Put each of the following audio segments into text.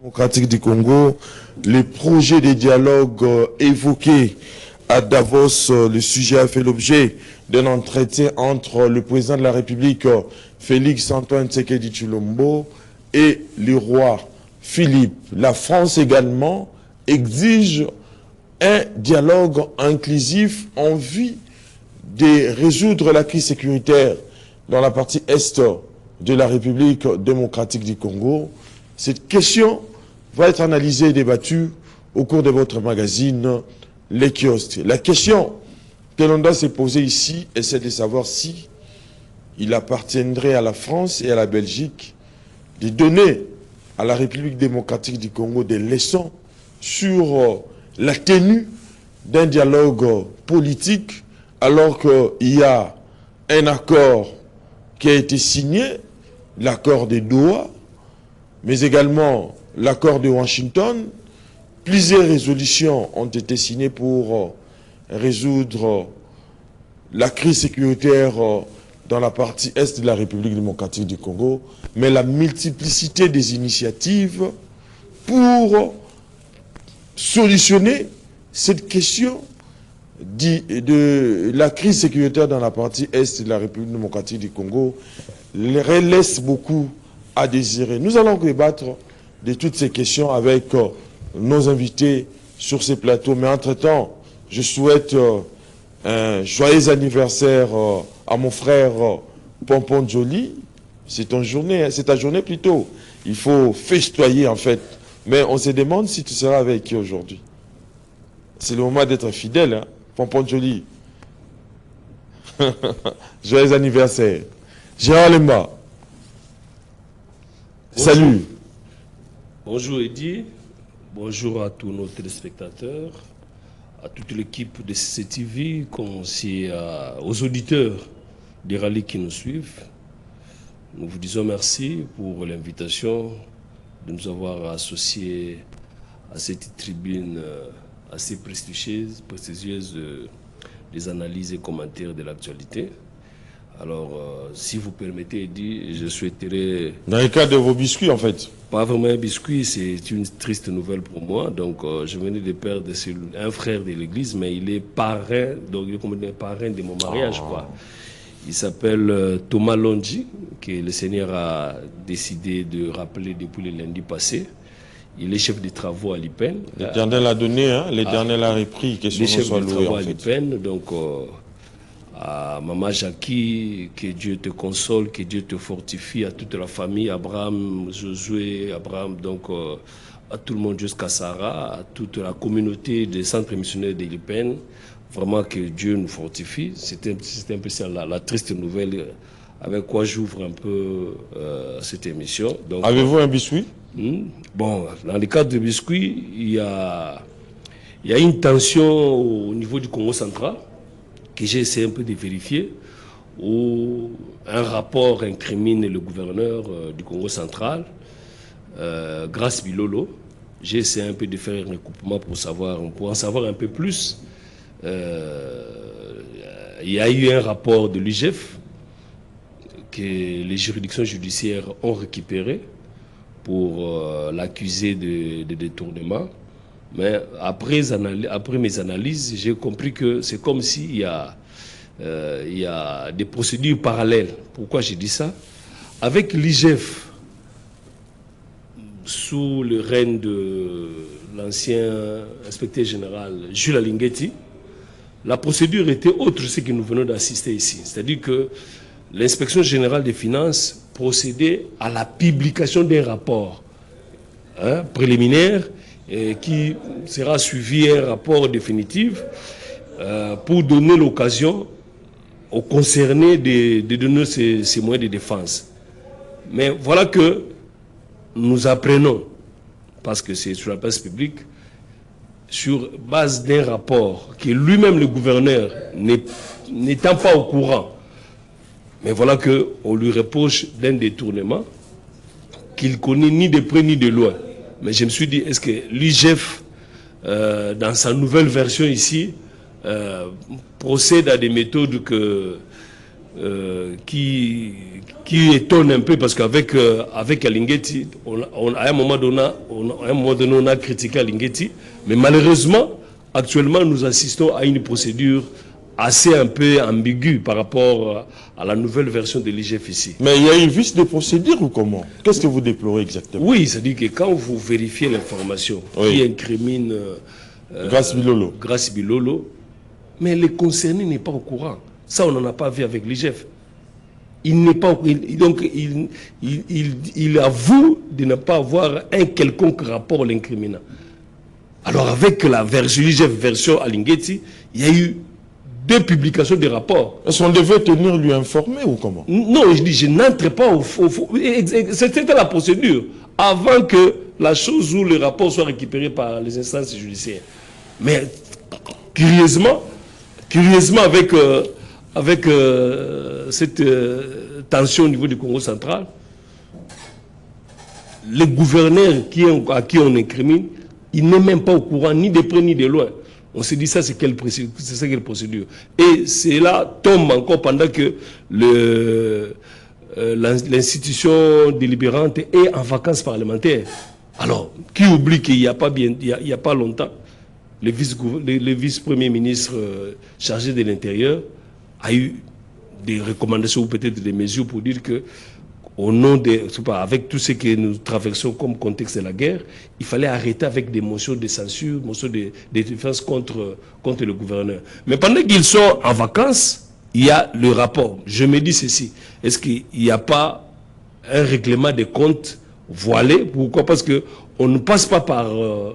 Démocratique du Congo, les projets de dialogue évoqués à Davos, le sujet a fait l'objet d'un entretien entre le président de la République, Félix Antoine Tshisekedi Tshilombo, et le roi Philippe. La France également exige un dialogue inclusif en vue de résoudre la crise sécuritaire dans la partie est de la République démocratique du Congo. Cette question va être analysée et débattue au cours de votre magazine Les Kiosques. La question que l'on doit se poser ici est celle de savoir si il appartiendrait à la France et à la Belgique de donner à la République démocratique du Congo des leçons sur la tenue d'un dialogue politique alors qu'il y a un accord qui a été signé, l'accord de Doha, mais également l'accord de Washington. Plusieurs résolutions ont été signées pour résoudre la crise sécuritaire dans la partie est de la République démocratique du Congo, mais la multiplicité des initiatives pour solutionner cette question de la crise sécuritaire dans la partie est de la République démocratique du Congo laisse beaucoup à désirer. Nous allons débattre de toutes ces questions avec nos invités sur ces plateaux. Mais entre-temps, je souhaite un joyeux anniversaire à mon frère Pompon Joli. C'est ta journée plutôt. Il faut festoyer en fait. Mais on se demande si tu seras avec qui aujourd'hui. C'est le moment d'être fidèle, hein? Pompon Joli. Joyeux anniversaire. Gérard Lemba. Salut. Bonjour Eddy, bonjour à tous nos téléspectateurs, à toute l'équipe de CCTV, comme aussi aux auditeurs des rallyes qui nous suivent. Nous vous disons merci pour l'invitation de nous avoir associés à cette tribune assez prestigieuse des analyses et commentaires de l'actualité. Alors, si vous permettez, Eddy, je souhaiterais... Dans le cadre de vos biscuits, en fait. Pas vraiment un biscuit, c'est une triste nouvelle pour moi. Donc, je venais de perdre un frère de l'église, mais il est parrain, donc il est parrain de mon mariage, quoi. Il s'appelle Thomas Longi, que le Seigneur a décidé de rappeler depuis le lundi passé. Il est chef de travaux à l'IPEN. L'Éternel a donné, hein, l'Éternel a repris, que son nom soit loué, en fait. l'IPEN, donc... à Maman Jackie, que Dieu te console, que Dieu te fortifie, à toute la famille, Abraham, Josué, Abraham, donc à tout le monde jusqu'à Sarah, à toute la communauté des centres missionnaires de l'IPEN. Vraiment que Dieu nous fortifie. C'était un peu ça la triste nouvelle avec quoi j'ouvre un peu cette émission. Avez-vous un biscuit? Bon, dans le cadre du biscuit, il y a une tension au niveau du Congo central, que j'ai essayé un peu de vérifier, où un rapport incrimine le gouverneur du Congo central, Grace Bilolo. J'ai essayé un peu de faire un recoupement pour en savoir un peu plus. Il y a eu un rapport de l'UGF que les juridictions judiciaires ont récupéré pour l'accuser de détournement. Mais après mes analyses, j'ai compris que c'est comme s'il y a des procédures parallèles. Pourquoi j'ai dit ça? Avec l'IGF, sous le règne de l'ancien inspecteur général Jules Alinguetti, la procédure était autre que ce que nous venons d'assister ici. C'est-à-dire que l'inspection générale des finances procédait à la publication d'un rapport préliminaire qui sera suivi un rapport définitif pour donner l'occasion aux concernés de donner ces moyens de défense. Mais voilà que nous apprenons, parce que c'est sur la place publique, sur base d'un rapport que lui-même le gouverneur n'étant pas au courant, mais voilà qu'on lui reproche d'un détournement qu'il connaît ni de près ni de loin. Mais je me suis dit, est-ce que l'IGF, dans sa nouvelle version ici, procède à des méthodes qui qui étonne un peu parce qu'avec avec Alinguetti, à un moment donné, on a critiqué Alinguetti, mais malheureusement, actuellement, nous assistons à une procédure assez un peu ambiguë par rapport à la nouvelle version de l'IGF ici. Mais il y a une vice de procédure ou comment? Qu'est-ce que vous déplorez exactement? Oui, c'est-à-dire que quand vous vérifiez l'information qui incrimine Grace Bilolo, mais le concerné n'est pas au courant. Ça, on n'en a pas vu avec l'IGF. Il n'est pas, donc il avoue de ne pas avoir un quelconque rapport l'incriminant. Alors avec la version l'IGF version Alinguetti, il y a eu 2 publications de rapports. Est-ce qu'on devait tenir lui informer ou comment? Non, je dis, je n'entre pas au faux. C'était la procédure. Avant que la chose ou le rapport soit récupéré par les instances judiciaires. Mais curieusement avec cette tension au niveau du Congo central, les gouverneurs à qui on incrimine, il n'est même pas au courant ni de près ni de loin. On s'est dit ça, c'est quelle procédure. Et cela tombe encore pendant que l'institution délibérante est en vacances parlementaires. Alors, qui oublie qu'il n'y a pas longtemps, le vice-premier ministre chargé de l'Intérieur a eu des recommandations ou peut-être des mesures pour dire que au nom avec tout ce que nous traversons comme contexte de la guerre, il fallait arrêter avec des motions de censure, motions de défense contre le gouverneur. Mais pendant qu'ils sont en vacances, il y a le rapport. Je me dis ceci, est-ce qu'il n'y a pas un règlement des comptes voilé? Pourquoi? Parce qu'on ne passe pas par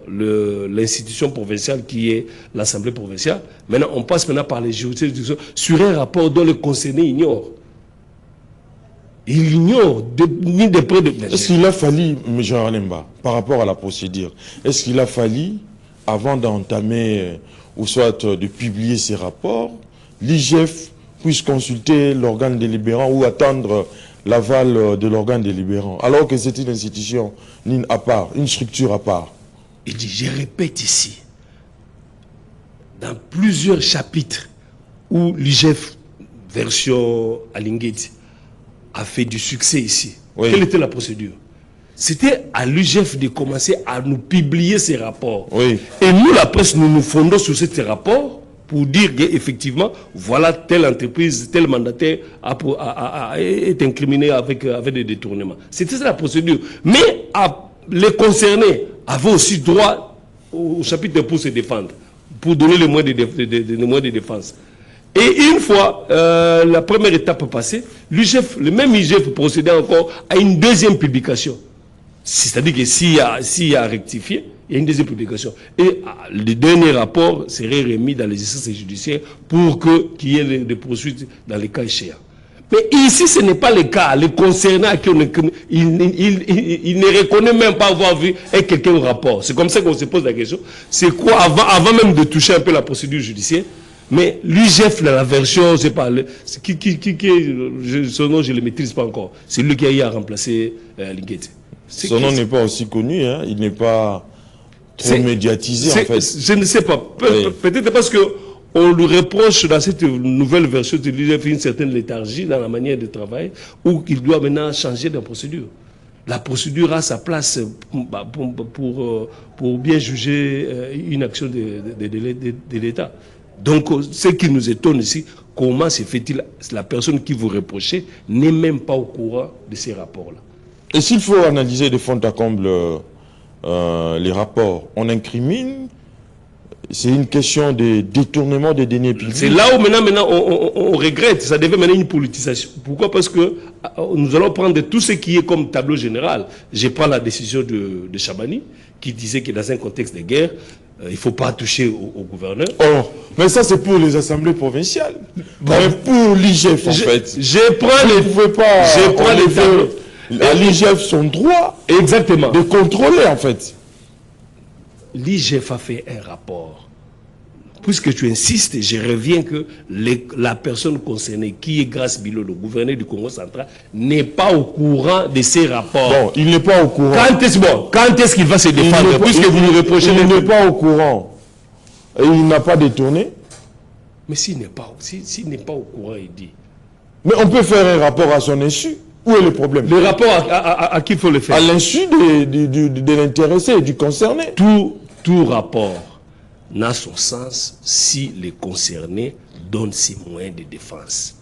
l'institution provinciale qui est l'Assemblée provinciale. Maintenant, on passe par les juridictions sur un rapport dont le concerné ignore. Il ignore ni de près de... Est-ce qu'il a fallu, M. Ranemba, par rapport à la procédure, est-ce qu'il a fallu, avant d'entamer ou soit de publier ces rapports, l'IGF puisse consulter l'organe délibérant ou attendre l'aval de l'organe délibérant, alors que c'est une institution à part, une structure à part? Il dit, je répète ici, dans plusieurs chapitres où l'IGF, version Alinguetti, a fait du succès ici. Oui. Quelle était la procédure? C'était à l'IGF de commencer à nous publier ces rapports. Oui. Et nous, la presse, nous nous fondons sur ces rapports pour dire qu'effectivement, voilà telle entreprise, tel mandataire est incriminé avec des détournements. C'était ça la procédure. Mais les concernés avaient aussi droit au chapitre pour se défendre, pour donner les moyens de défense. Et une fois la première étape passée, le même IGF procédait encore à une deuxième publication. C'est-à-dire que s'il y a rectifié, il y a une deuxième publication. Et le dernier rapport serait remis dans les instances judiciaires pour qu'il y ait des poursuites dans les cas échéants. Mais ici, ce n'est pas le cas. Les concernés à qui il ne reconnaît même pas avoir vu quelqu'un au rapport. C'est comme ça qu'on se pose la question. C'est quoi, avant même de toucher un peu la procédure judiciaire, mais l'IGF, la version, c'est pas son nom, je ne le maîtrise pas encore. C'est lui qui a remplacé Alinguetti. Son nom n'est pas aussi connu, hein? Il n'est pas trop médiatisé en fait. Je ne sais pas. Peut-être parce qu'on lui reproche dans cette nouvelle version de l'IGF une certaine léthargie dans la manière de travailler, ou qu'il doit maintenant changer de procédure. La procédure a sa place pour bien juger une action de l'État. Donc, ce qui nous étonne ici, comment se fait-il, la personne qui vous reprochez n'est même pas au courant de ces rapports-là. Et s'il faut analyser de fond à comble les rapports, on incrimine, c'est une question de détournement des deniers publics. C'est là où maintenant on regrette, ça devait mener une politisation. Pourquoi? Parce que nous allons prendre tout ce qui est comme tableau général. Je prends la décision de Chabani, qui disait que dans un contexte de guerre, il ne faut pas toucher au gouverneur. Oh, mais ça c'est pour les assemblées provinciales. Bon. Mais pour l'IGF en fait. Je prends les tableaux. À l'IGF son droit exactement de contrôler en fait. L'IGF a fait un rapport. Puisque tu insistes, je reviens que la personne concernée, qui est Grace Bilolo, le gouverneur du Congo central, n'est pas au courant de ces rapports. Bon, il n'est pas au courant. Quand est-ce qu'il va se défendre? Puisque vous lui reprochez... Il n'est pas au courant. Et il n'a pas détourné. Mais s'il n'est pas au courant, il dit... Mais on peut faire un rapport à son insu. Où est le problème? Le rapport à qui il faut le faire? À l'insu de l'intéressé, du concerné. Tout rapport n'a son sens si les concernés donnent ses moyens de défense.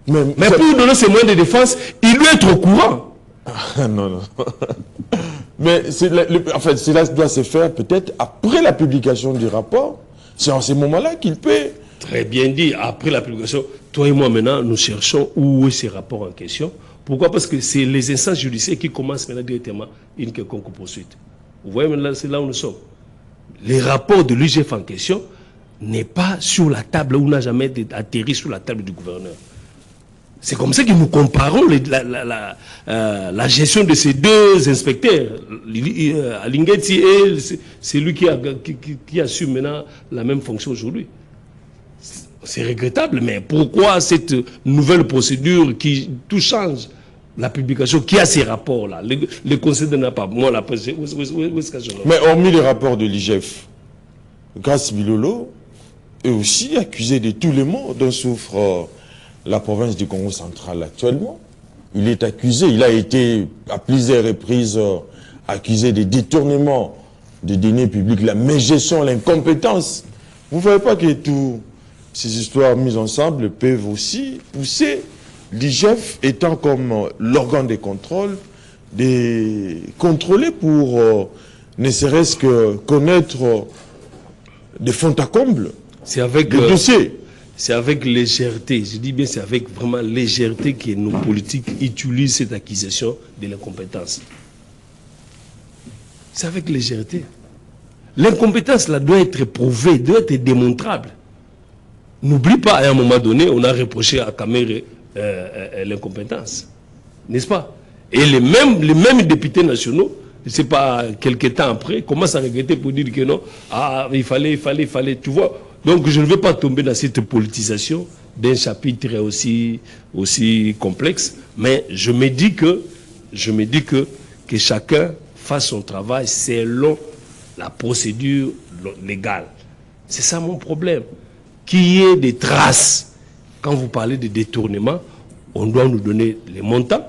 Mais pour donner ses moyens de défense, il doit être au courant. Non. Mais en fait, cela doit se faire peut-être après la publication du rapport. C'est en ce moment-là qu'il peut... Très bien dit, après la publication, toi et moi maintenant, nous cherchons où est ce rapport en question. Pourquoi? Parce que c'est les instances judiciaires qui commencent maintenant directement une quelconque poursuite. Vous voyez maintenant, c'est là où nous sommes. Le rapport de l'IGF en question n'est pas sur la table, ou n'a jamais atterri sur la table du gouverneur. C'est comme ça que nous comparons la gestion de ces deux inspecteurs, Alingeti et c'est lui qui assume maintenant la même fonction aujourd'hui. C'est regrettable, mais pourquoi cette nouvelle procédure qui tout change? La publication, qui a ces rapports-là? Le conseil n'a pas. Moi, la presse, où est-ce que je l'ai? Mais hormis les rapports de l'IGF, Grace Bilolo est aussi accusé de tous les maux dont souffre la province du Congo central actuellement. Il est accusé, il a été à plusieurs reprises accusé de détournement de deniers publics, la mégestion, l'incompétence. Vous ne voyez pas que toutes ces histoires mises ensemble peuvent aussi pousser l'IGF étant comme l'organe de contrôle, de contrôler pour ne serait-ce que connaître des fonds à comble, des dossiers. C'est avec légèreté, je dis bien c'est avec vraiment légèreté que nos politiques utilisent cette accusation de l'incompétence. C'est avec légèreté. L'incompétence là doit être prouvée, doit être démontrable. N'oublie pas, à un moment donné, on a reproché à Kamere l'incompétence. N'est-ce pas? Et les mêmes députés nationaux, je ne sais pas, quelques temps après, commencent à regretter pour dire que non, il fallait, tu vois. Donc je ne veux pas tomber dans cette politisation d'un chapitre aussi complexe, mais je me dis que chacun fasse son travail selon la procédure légale. C'est ça mon problème. Qu'il y ait des traces. Quand vous parlez de détournement, on doit nous donner les montants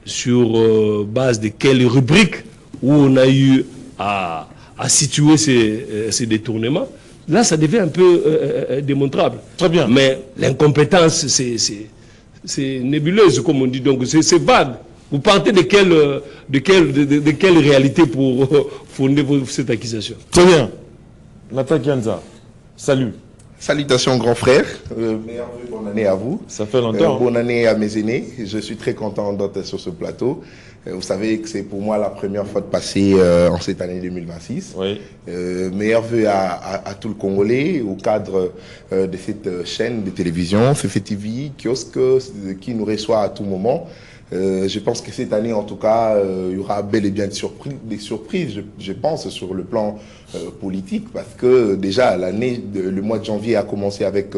sur base de quelles rubriques où on a eu à situer ces détournements. Là, ça devient un peu démontrable. Très bien. Mais l'incompétence, c'est nébuleuse, comme on dit. Donc, c'est vague. Vous partez de quelle réalité pour fonder cette accusation? Très bien. Nathan Kianza, salut. Salutations, grand frère. Meilleurs vœux, bonne année à vous. Ça fait longtemps. Bonne année à mes aînés. Je suis très content d'être sur ce plateau. Vous savez que c'est pour moi la première fois de passer en cette année 2026. Oui. Meilleurs vœux à tout le Congolais, au cadre de cette chaîne de télévision, CCTV, kiosque, qui nous reçoit à tout moment. Je pense que cette année, en tout cas, il y aura bel et bien des surprises, je pense, sur le plan politique, parce que déjà, le mois de janvier a commencé avec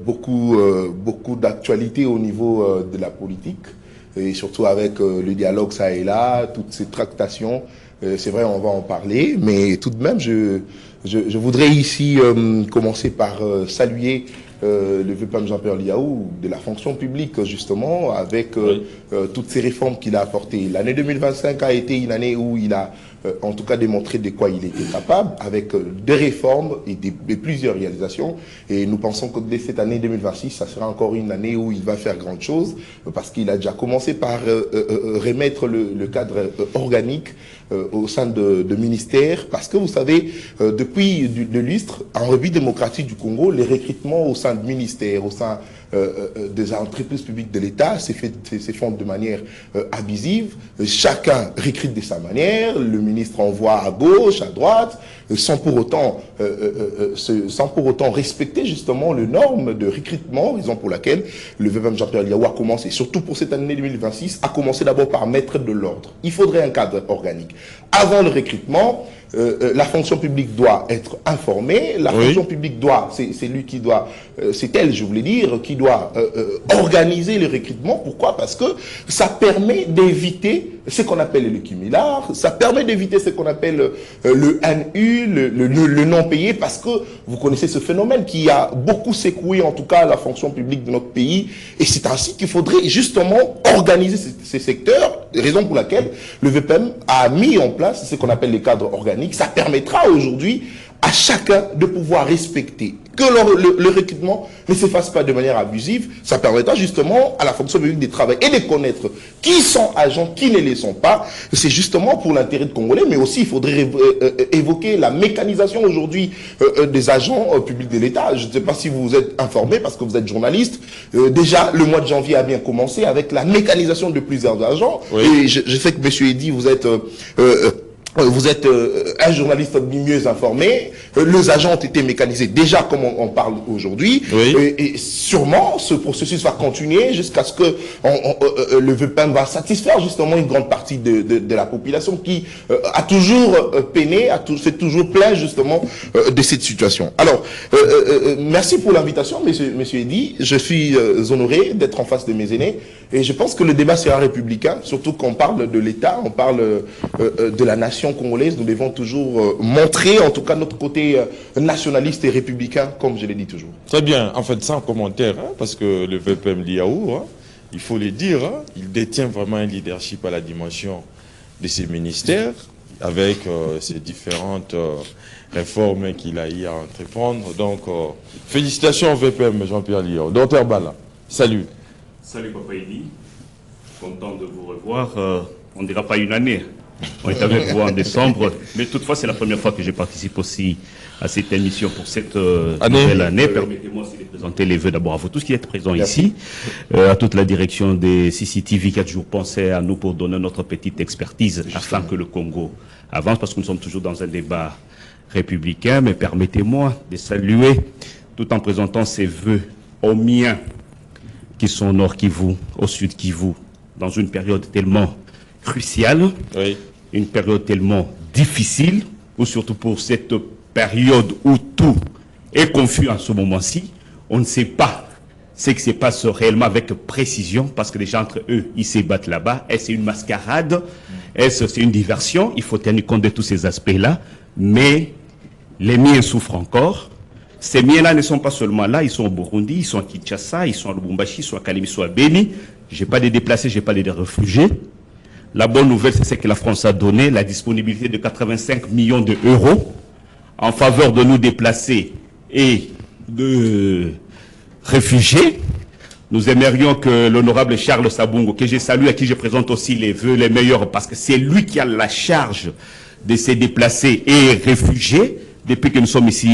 beaucoup d'actualités au niveau de la politique, et surtout avec le dialogue ça et là, toutes ces tractations. C'est vrai, on va en parler, mais tout de même, je voudrais ici commencer par saluer le vieux Pam Jean-Pierre Liaou de la fonction publique, justement, avec toutes ces réformes qu'il a apportées. L'année 2025 a été une année où il a en tout cas démontré de quoi il était capable, avec des réformes et plusieurs réalisations. Et nous pensons que dès cette année 2026, ça sera encore une année où il va faire grande chose, parce qu'il a déjà commencé par remettre le cadre organique au sein de ministères, parce que vous savez, depuis le lustre, en revue démocratique du Congo, les recrutements au sein de ministères, au sein des entreprises publiques de l'État se font de manière abusive. Chacun recrute de sa manière, le ministre envoie à gauche, à droite, sans pour autant respecter justement les normes de recrutement, raison pour laquelle le VVM Jean-Pierre Liaou a commencé, surtout pour cette année 2026, a commencé d'abord par mettre de l'ordre. Il faudrait un cadre organique. Avant le recrutement, la fonction publique doit être informée, la fonction publique doit, c'est lui qui doit, c'est elle, je voulais dire, qui doit organiser le recrutement. Pourquoi? Parce que ça permet d'éviter ce qu'on appelle le cumulard, ça permet d'éviter ce qu'on appelle le NU, le non payé, parce que vous connaissez ce phénomène qui a beaucoup secoué en tout cas la fonction publique de notre pays, et c'est ainsi qu'il faudrait justement organiser ces secteurs, raison pour laquelle le VPM a mis en place ce qu'on appelle les cadres organiques. Ça permettra aujourd'hui à chacun de pouvoir respecter que le recrutement ne se fasse pas de manière abusive. Ça permettra justement à la fonction publique de travailler et de connaître qui sont agents, qui ne les sont pas. C'est justement pour l'intérêt de Congolais, mais aussi il faudrait évoquer la mécanisation aujourd'hui des agents publics de l'État. Je ne sais pas si vous êtes informé parce que vous êtes journaliste. Déjà, le mois de janvier a bien commencé avec la mécanisation de plusieurs agents. Et je sais que M. Eddy, vous êtes un journaliste mieux informé. Les agents ont été mécanisés déjà comme on parle aujourd'hui. Et sûrement, ce processus va continuer jusqu'à ce que le VPM va satisfaire justement une grande partie de la population qui a toujours peiné, s'est toujours plaint justement de cette situation. Alors, merci pour l'invitation, monsieur Eddy. Je suis honoré d'être en face de mes aînés. Et je pense que le débat sera républicain, surtout qu'on parle de l'État, on parle de la nation congolaise. Nous devons toujours montrer, en tout cas, notre côté nationaliste et républicain, comme je l'ai dit toujours. Très bien. En fait, sans commentaire, hein, parce que le VPM Liaou, hein, il faut le dire, hein, il détient vraiment un leadership à la dimension de ses ministères, avec ces différentes réformes qu'il a eu à entreprendre. Donc, félicitations au VPM, Jean-Pierre Liaou. Docteur Bala, salut. Salut Papa Eddy, content de vous revoir. On ne dira pas une année, on est avec vous en décembre, mais toutefois c'est la première fois que je participe aussi à cette émission pour cette nouvelle année. Permettez-moi aussi de présenter les vœux d'abord à vous tous qui êtes présents ici, à toute la direction des CCTV qui a toujours pensé à nous pour donner notre petite expertise afin que le Congo avance, parce que nous sommes toujours dans un débat républicain. Mais permettez-moi de saluer, tout en présentant ces vœux aux miens qui sont au nord Kivu, au sud Kivu, dans une période tellement cruciale, une période tellement difficile, ou surtout pour cette période où tout est confus en ce moment-ci. On ne sait pas ce qui se passe réellement avec précision, parce que les gens entre eux, ils se battent là-bas. Est-ce c'est une mascarade? Est-ce c'est une diversion? Il faut tenir compte de tous ces aspects-là, mais les miens souffrent encore. Ces miens-là ne sont pas seulement là, ils sont au Burundi, ils sont à Kinshasa, ils sont à Lubumbashi, ils sont à Kalemi, ils sont à Beni. Je n'ai pas de déplacés, je n'ai pas de réfugiés. La bonne nouvelle, c'est que la France a donné la disponibilité de 85 millions d'euros en faveur de nous déplacés et de réfugiés. Nous aimerions que l'honorable Charles Sabungo, que je salue, à qui je présente aussi les vœux les meilleurs, parce que c'est lui qui a la charge de ces déplacés et réfugiés, depuis que nous sommes ici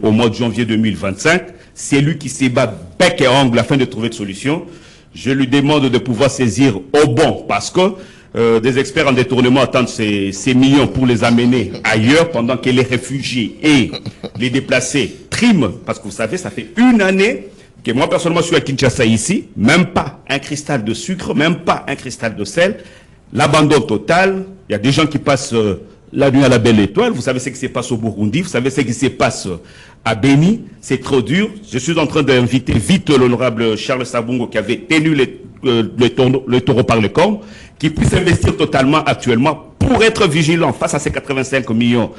au mois de janvier 2025, c'est lui qui se bat bec et ongle afin de trouver des solutions. Je lui demande de pouvoir saisir au bon, parce que des experts en détournement attendent ces millions pour les amener ailleurs, pendant que les réfugiés et les déplacés triment, parce que vous savez, ça fait une année que moi personnellement je suis à Kinshasa ici, même pas un cristal de sucre, même pas un cristal de sel, l'abandon total. Il y a des gens qui passent la nuit à la belle étoile. Vous savez ce qui se passe au Burundi, vous savez ce qui se passe à Beni, c'est trop dur. Je suis en train d'inviter vite l'honorable Charles Sabungo, qui avait tenu le taureau par le cornes, qui puisse investir totalement actuellement pour être vigilant face à ces 85 millions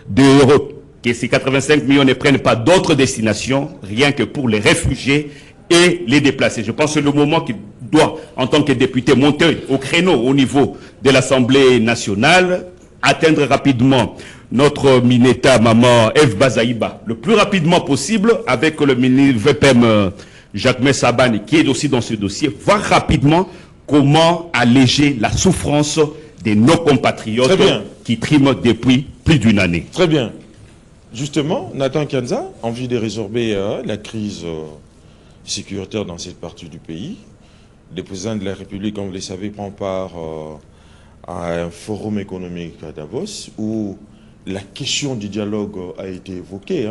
d'euros, que ces 85 millions ne prennent pas d'autres destinations, rien que pour les réfugiés et les déplacés. Je pense que c'est le moment qu'il doit, en tant que député, monter au créneau au niveau de l'Assemblée nationale, atteindre rapidement notre Mineta, maman Eve Bazaïba, le plus rapidement possible, avec le ministre VPM Jacques Sabani, qui est aussi dans ce dossier, voir rapidement comment alléger la souffrance de nos compatriotes qui triment depuis plus d'une année. Très bien. Justement, Nathan Kianza, envie de résorber la crise sécuritaire dans cette partie du pays. Le président de la République, comme vous le savez, prend part à un forum économique à Davos où la question du dialogue a été évoquée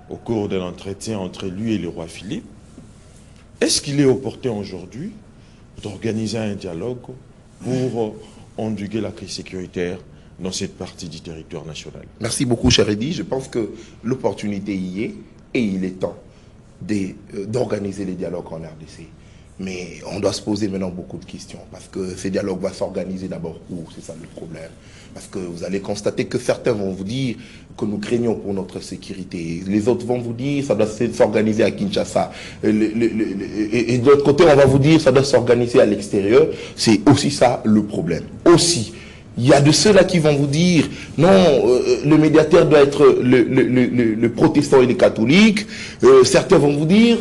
au cours de l'entretien entre lui et le roi Philippe. Est-ce qu'il est opportun aujourd'hui d'organiser un dialogue pour endiguer la crise sécuritaire dans cette partie du territoire national. Merci beaucoup, cher Eddy. Je pense que l'opportunité y est et il est temps d'organiser les dialogues en RDC. Mais on doit se poser maintenant beaucoup de questions parce que ces dialogues vont s'organiser d'abord où? C'est ça le problème. Parce que vous allez constater que certains vont vous dire que nous craignons pour notre sécurité. Les autres vont vous dire que ça doit s'organiser à Kinshasa. Et de l'autre côté, on va vous dire que ça doit s'organiser à l'extérieur. C'est aussi ça le problème. Aussi. Il y a de ceux-là qui vont vous dire non, le médiateur doit être le protestant et le catholique. Certains vont vous dire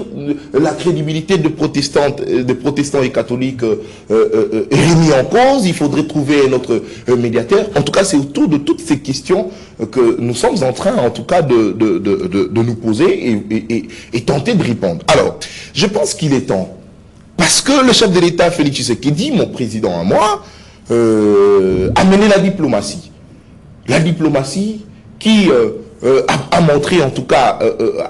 la crédibilité de protestants et catholiques est remise en cause. Il faudrait trouver notre médiateur. En tout cas, c'est autour de toutes ces questions que nous sommes en train, en tout cas, de nous poser et tenter de répondre. Alors, je pense qu'il est temps, parce que le chef de l'État, Félix Tshisekedi, mon président à moi, amener la diplomatie. La diplomatie qui a montré en tout cas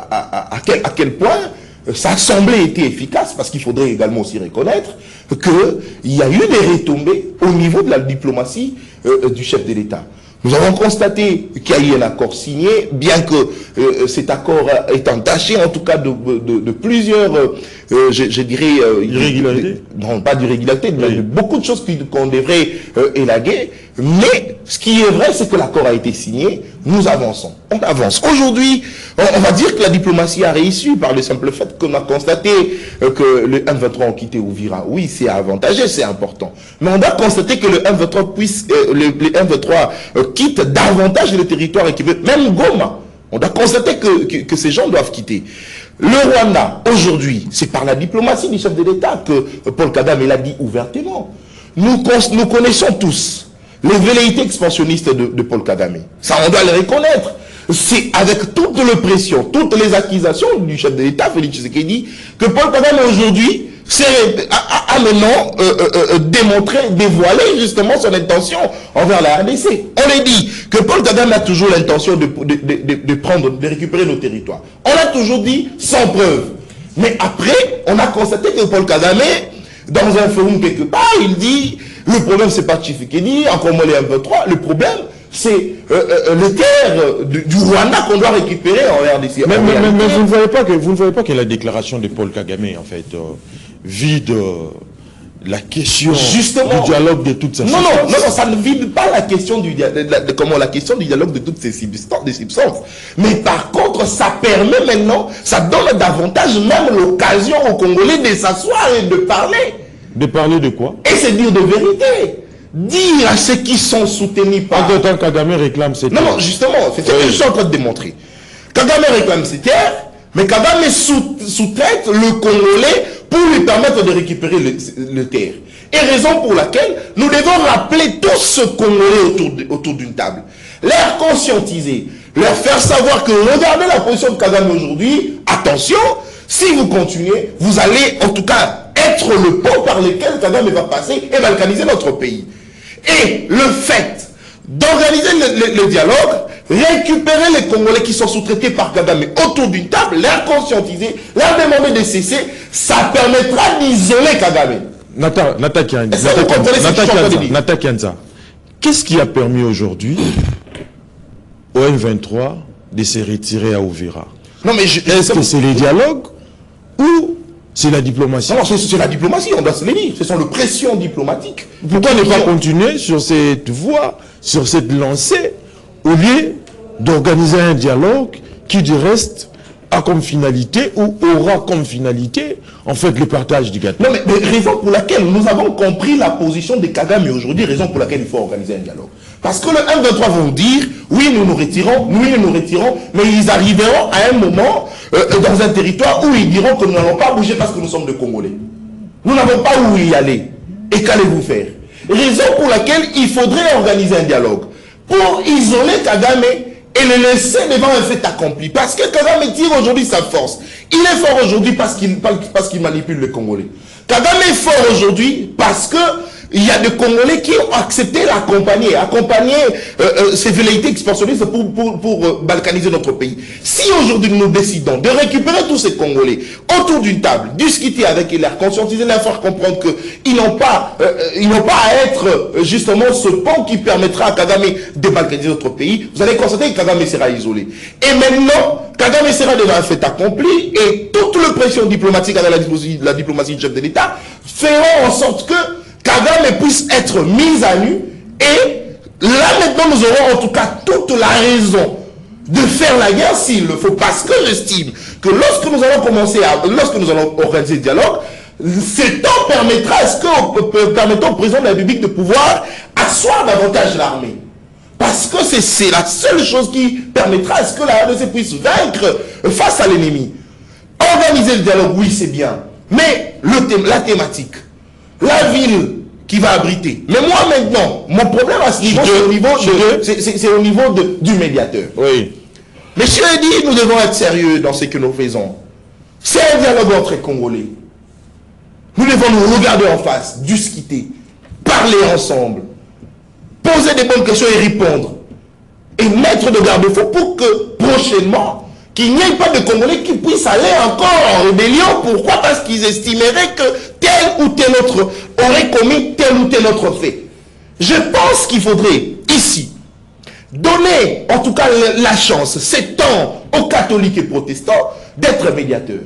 à quel point ça a semblé été efficace, parce qu'il faudrait également aussi reconnaître qu'il y a eu des retombées au niveau de la diplomatie du chef de l'État. Nous avons constaté qu'il y a eu un accord signé, bien que cet accord est entaché en tout cas de plusieurs, je dirais... irrégularités? Non, pas d'irrégularité, mais de beaucoup de choses qu'on devrait élaguer. Mais ce qui est vrai, c'est que l'accord a été signé, nous avançons. On avance. Aujourd'hui, on va dire que la diplomatie a réussi par le simple fait qu'on a constaté que le M23 ont quitté Uvira. Oui, c'est avantageux, c'est important. Mais on doit constater que le M23 quitte davantage le territoire et qui veut, même Goma. On doit constater que ces gens doivent quitter. Le Rwanda, aujourd'hui, c'est par la diplomatie du chef de l'État que Paul Kagame l'a dit ouvertement. Nous connaissons tous les velléités expansionnistes de Paul Kagame. Ça, on doit le reconnaître. C'est avec toute l'oppression, toutes les accusations du chef de l'État, Félix Tshisekedi, que Paul Kagame aujourd'hui a maintenant dévoilé justement son intention envers la RDC. On l'a dit que Paul Kagame a toujours l'intention de récupérer nos territoires. On l'a toujours dit sans preuve. Mais après, on a constaté que Paul Kagame, dans un forum quelque part, il dit le problème c'est pas Tshisekedi, encore moins les M23, le problème c'est les terres du Rwanda qu'on doit récupérer en RDC. Mais vous ne voyez pas que la déclaration de Paul Kagame, en fait, vide la question justement du dialogue de toutes ces non, ça ne vide pas la question du dialogue de toutes ces substances. Mais par contre, ça permet maintenant, ça donne davantage même l'occasion aux Congolais de s'asseoir et de parler. De parler de quoi? Et c'est dire de vérité. Dire à ceux qui sont soutenus par... En temps, Kagame réclame ces terres. Non, justement, c'est ce que je suis en train de démontrer. Kagame réclame ces terres, mais Kagame sous-traite le Congolais pour lui permettre de récupérer le terre. Et raison pour laquelle nous devons rappeler tous ce Congolais autour d'une table. Leur conscientiser, leur faire savoir que regardez la position de Kagame aujourd'hui, attention, si vous continuez, vous allez en tout cas être le pont par lequel Kagame va passer et balkaniser notre pays. Et le fait d'organiser le dialogue, récupérer les Congolais qui sont sous-traités par Kagame autour d'une table, leur conscientiser, leur demander de cesser, ça permettra d'isoler Kagame. Nata Kianza, qu'est-ce qui a permis aujourd'hui au M23 de se retirer à Uvira? Est-ce que c'est les dialogues ou c'est la diplomatie? Non, c'est la diplomatie, on doit se le dire. Ce sont les pressions diplomatiques. Pourquoi ne pas continuer sur cette voie, sur cette lancée, au lieu d'organiser un dialogue qui du reste a comme finalité ou aura comme finalité en fait le partage du gâteau? Non, mais raison pour laquelle nous avons compris la position de Kagame aujourd'hui, raison pour laquelle il faut organiser un dialogue. Parce que le M23 vont dire, oui nous nous retirons, mais ils arriveront à un moment dans un territoire où ils diront que nous n'allons pas bouger parce que nous sommes des Congolais. Nous n'avons pas où y aller. Et qu'allez-vous faire? Raison pour laquelle il faudrait organiser un dialogue pour isoler Kagame et le laisser devant un fait accompli. Parce que Kagame tire aujourd'hui sa force. Il est fort aujourd'hui parce qu'il manipule les Congolais. Kagame est fort aujourd'hui parce que il y a des Congolais qui ont accepté accompagner ces velléités expansionnistes pour balkaniser notre pays. Si aujourd'hui nous décidons de récupérer tous ces Congolais autour d'une table, discuter avec eux, leur conscientiser, leur faire comprendre qu'ils n'ont pas à être justement ce pont qui permettra à Kagame de balkaniser notre pays, vous allez constater que Kagame sera isolé. Et maintenant, Kagame sera déjà un fait accompli et toute la pression diplomatique avec la diplomatie du chef de l'État feront en sorte que Kagame puisse être mis à nu et là maintenant nous aurons en tout cas toute la raison de faire la guerre s'il le faut, parce que j'estime que lorsque nous allons organiser le dialogue, ce temps permettra au président de la République de pouvoir asseoir davantage l'armée. Parce que c'est la seule chose qui permettra à ce que la RDC puisse vaincre face à l'ennemi. Organiser le dialogue, oui, c'est bien. Mais la thématique, la ville qui va abriter. Mais moi maintenant, mon problème à ce niveau, c'est au niveau du médiateur. Oui. Monsieur dit, nous devons être sérieux dans ce que nous faisons. C'est un dialogue entre Congolais. Nous devons nous regarder en face, discuter, parler ensemble, poser des bonnes questions et répondre. Et mettre de garde-fous pour que prochainement, qu'il n'y ait pas de Congolais qui puissent aller encore en rébellion. Pourquoi? Parce qu'ils estimeraient que tel ou tel autre aurait commis tel ou tel autre fait. Je pense qu'il faudrait ici donner en tout cas la chance, c'est temps aux catholiques et protestants d'être médiateurs.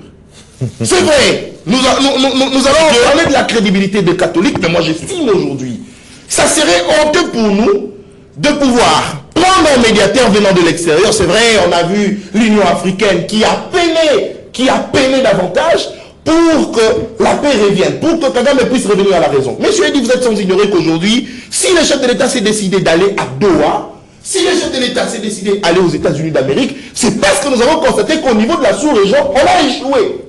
C'est vrai, nous allons parler de la crédibilité des catholiques, mais moi j'estime aujourd'hui, ça serait honteux pour nous de pouvoir prendre un médiateur venant de l'extérieur. C'est vrai, on a vu l'Union africaine qui a peiné davantage pour que la paix revienne, pour que Kagame puisse revenir à la raison. Monsieur dit, vous êtes sans ignorer qu'aujourd'hui, si le chef de l'État s'est décidé d'aller à Doha, si le chef de l'État s'est décidé d'aller aux États-Unis d'Amérique, c'est parce que nous avons constaté qu'au niveau de la sous-région, on a échoué.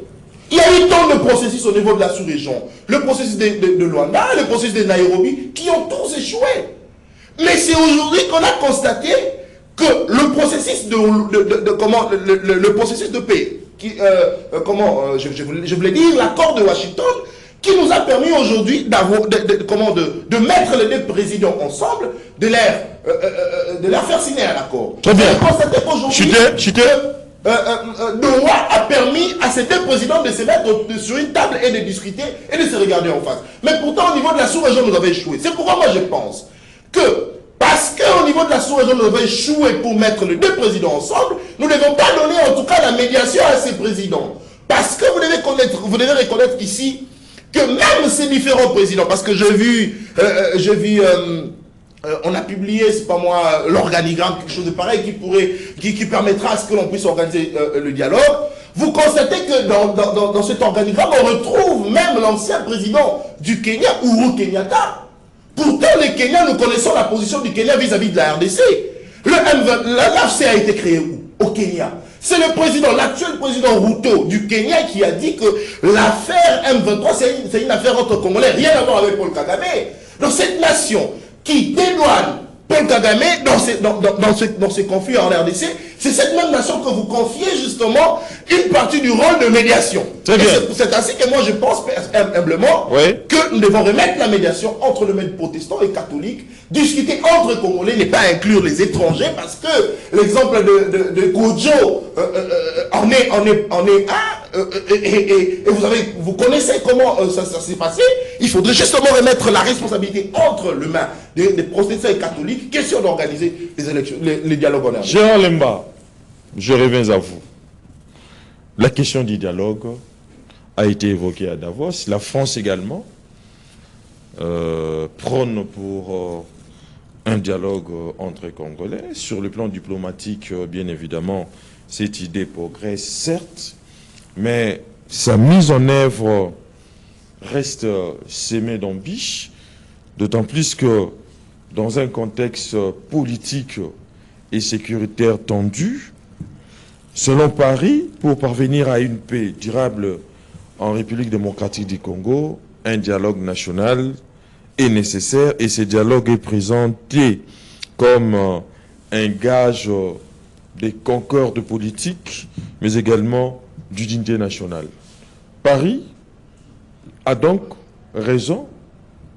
Il y a eu tant de processus au niveau de la sous-région. Le processus de Luanda, le processus de Nairobi, qui ont tous échoué. Mais c'est aujourd'hui qu'on a constaté que le processus le processus de paix, je voulais dire l'accord de Washington, qui nous a permis aujourd'hui de mettre les deux présidents ensemble, de leur faire signer un accord. Très bien. On a constaté qu'aujourd'hui, Doha a permis à ces deux présidents de se mettre sur une table et de discuter et de se regarder en face. Mais pourtant, au niveau de la sous-région, nous avons échoué. C'est pourquoi moi je pense que, parce qu'au niveau de la sous-région, nous avons échoué pour mettre les deux présidents ensemble, nous ne devons pas donner en tout cas la médiation à ces présidents. Parce que vous devez reconnaître ici que même ces différents présidents, parce que j'ai vu on a publié, c'est pas moi, l'organigramme, quelque chose de pareil qui permettra à ce que l'on puisse organiser le dialogue. Vous constatez que dans cet organigramme, on retrouve même l'ancien président du Kenya, Uhuru Kenyatta. Pourtant, les Kenyans, nous connaissons la position du Kenya vis-à-vis de la RDC. L'AFC a été créé où? Au Kenya. C'est l'actuel président Ruto du Kenya qui a dit que l'affaire M23, c'est une affaire entre Congolais, rien à voir avec Paul Kagame. Donc cette nation qui dédouane Paul Kagame dans ces conflits en RDC, c'est cette même nation que vous confiez justement une partie du rôle de médiation. C'est ainsi que moi je pense humblement que nous devons remettre la médiation entre le monde protestant et catholique, discuter entre Congolais, ne pas inclure les étrangers, parce que l'exemple de Gojo en est un, et vous connaissez comment ça s'est passé. Il faudrait justement remettre la responsabilité entre les mains des protestants et catholiques, question d'organiser les élections, les dialogues en RDC. Gérard Lemba, je reviens à vous. La question du dialogue a été évoquée à Davos. La France également prône pour un dialogue entre Congolais. Sur le plan diplomatique, bien évidemment, cette idée progresse, certes, mais sa mise en œuvre reste semée d'embûches, d'autant plus que dans un contexte politique et sécuritaire tendu, selon Paris, pour parvenir à une paix durable en République démocratique du Congo, un dialogue national est nécessaire, et ce dialogue est présenté comme un gage des concorde politiques, mais également d'unité nationale. Paris a donc raison